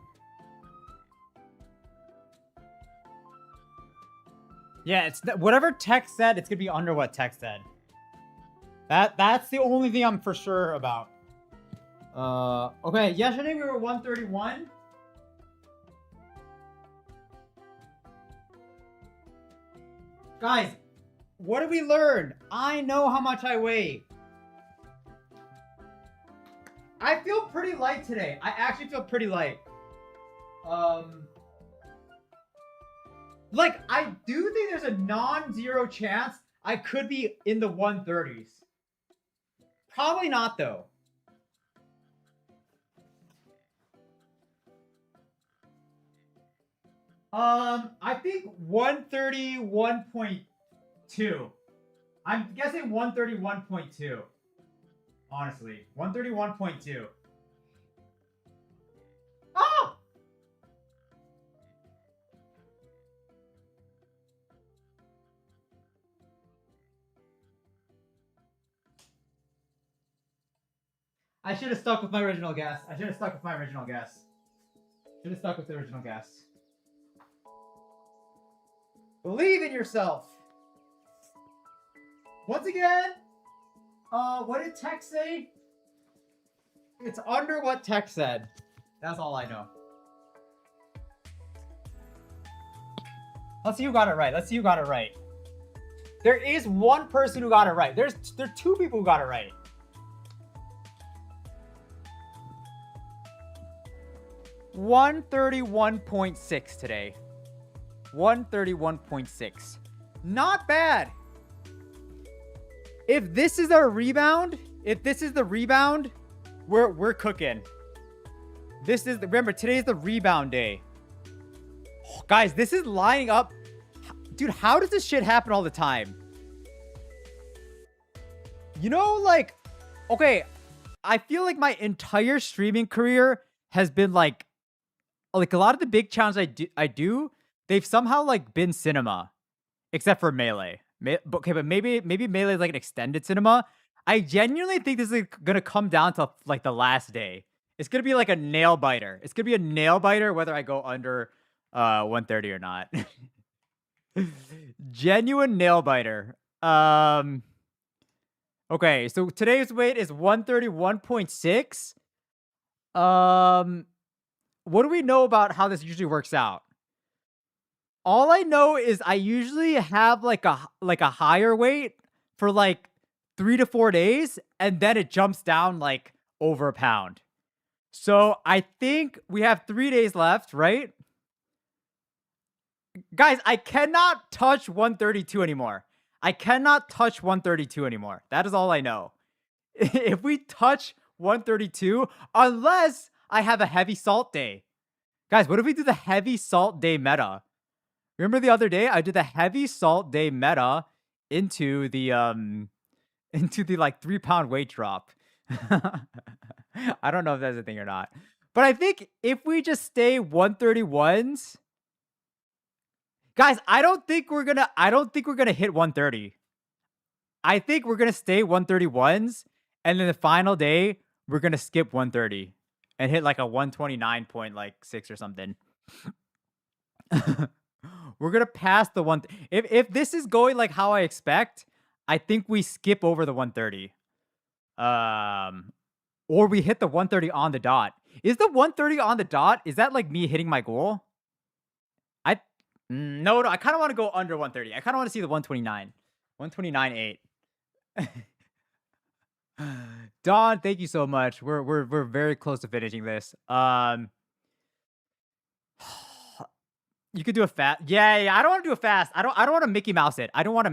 Yeah, it's whatever text said, it's gonna be under what text said. That's the only thing I'm for sure about. Okay, yesterday we were 131. Guys, what did we learn? I know how much I weigh. I feel pretty light today. I actually feel pretty light. Like, I do think there's a non-zero chance I could be in the 130s. Probably not, though. I think 131.2. I'm guessing 131.2. Honestly, 131.2. Oh! I should have stuck with my original guess. Should have stuck with the original guess. Believe in yourself. Once again, what did text say? It's under what text said. That's all I know. Let's see who got it right. There is one person who got it right. There are two people who got it right. $131.6 today. 131.6. Not bad. If this is our rebound, we're cooking. Remember, today's the rebound day. Oh, guys, this is lining up. Dude, how does this shit happen all the time? You know, like, okay, I feel like my entire streaming career has been like a lot of the big challenges I do, they've somehow like been cinema, except for Melee. Okay, but maybe Melee is like an extended cinema. I genuinely think this is gonna come down to like the last day. It's gonna be like a nail biter. It's gonna be a nail biter whether I go under 130 or not. Genuine nail biter. Okay, so today's weight is 131.6. What do we know about how this usually works out? All I know is I usually have like a higher weight for like 3 to 4 days, and then it jumps down like over a pound. So I think we have 3 days left, right? Guys, I cannot touch 132 anymore. That is all I know. If we touch 132, unless I have a heavy salt day. Guys, what if we do the heavy salt day meta? Remember the other day I did the heavy salt day meta into the like 3-pound weight drop. I don't know if that's a thing or not. But I think if we just stay 131s, guys, I don't think we're gonna hit 130. I think we're gonna stay 131s, and then the final day we're gonna skip 130 and hit like a 129.6 or something. We're gonna pass the one. If this is going like how I expect, I think we skip over the 130. Or we hit the 130 on the dot. Is the 130 on the dot? Is that like me hitting my goal? No, I kind of want to go under 130. I kind of want to see the 129. 129.8. Don, thank you so much. We're very close to finishing this. You could do a fast. Yeah, I don't want to do a fast. I don't want to Mickey Mouse it. I do not want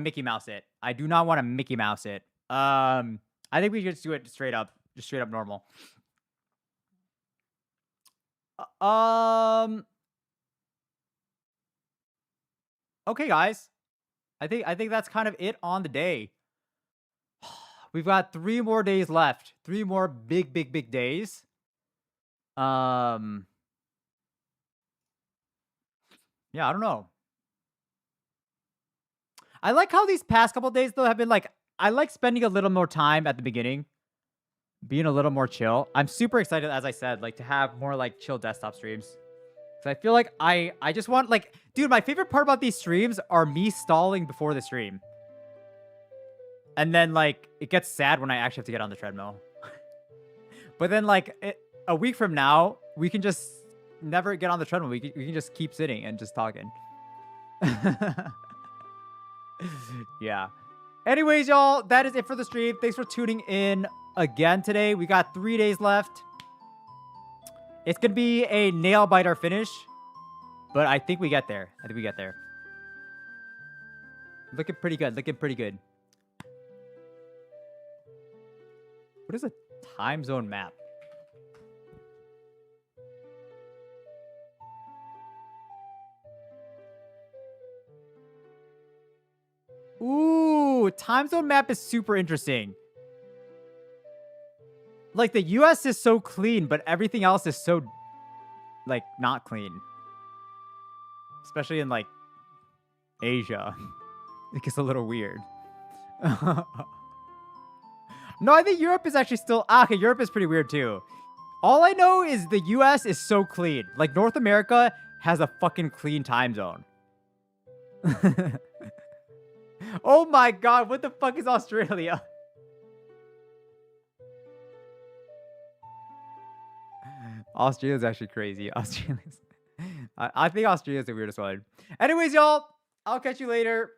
to Mickey Mouse it. I think we just do it straight up. Just straight up normal. Okay, guys. I think that's kind of it on the day. We've got 3 more days left. 3 more big days. Yeah, I don't know. I like how these past couple days though have been like, I like spending a little more time at the beginning. being a little more chill. I'm super excited, as I said, like to have more like chill desktop streams. So I feel like I just want like, dude, my favorite part about these streams are me stalling before the stream. And then like it gets sad when I actually have to get on the treadmill. But then like a week from now, we can just never get on the treadmill. We can just keep sitting and just talking. Yeah. Anyways, y'all, that is it for the stream. Thanks for tuning in again today. We got 3 days left. It's going to be a nail biter finish, but I think we get there. Looking pretty good. What is a time zone map? Ooh, time zone map is super interesting. Like, the US is so clean, but everything else is so, like, not clean. Especially in, like, Asia. It gets a little weird. No, I think Europe is actually still... okay, Europe is pretty weird, too. All I know is the US is so clean. Like, North America has a fucking clean time zone. Oh my god, what the fuck is Australia? Australia's actually crazy. I think Australia's the weirdest one. Anyways, y'all, I'll catch you later.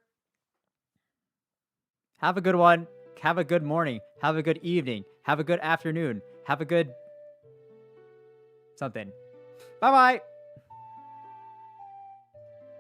Have a good one. Have a good morning. Have a good evening. Have a good afternoon. Have a good something. Bye-bye.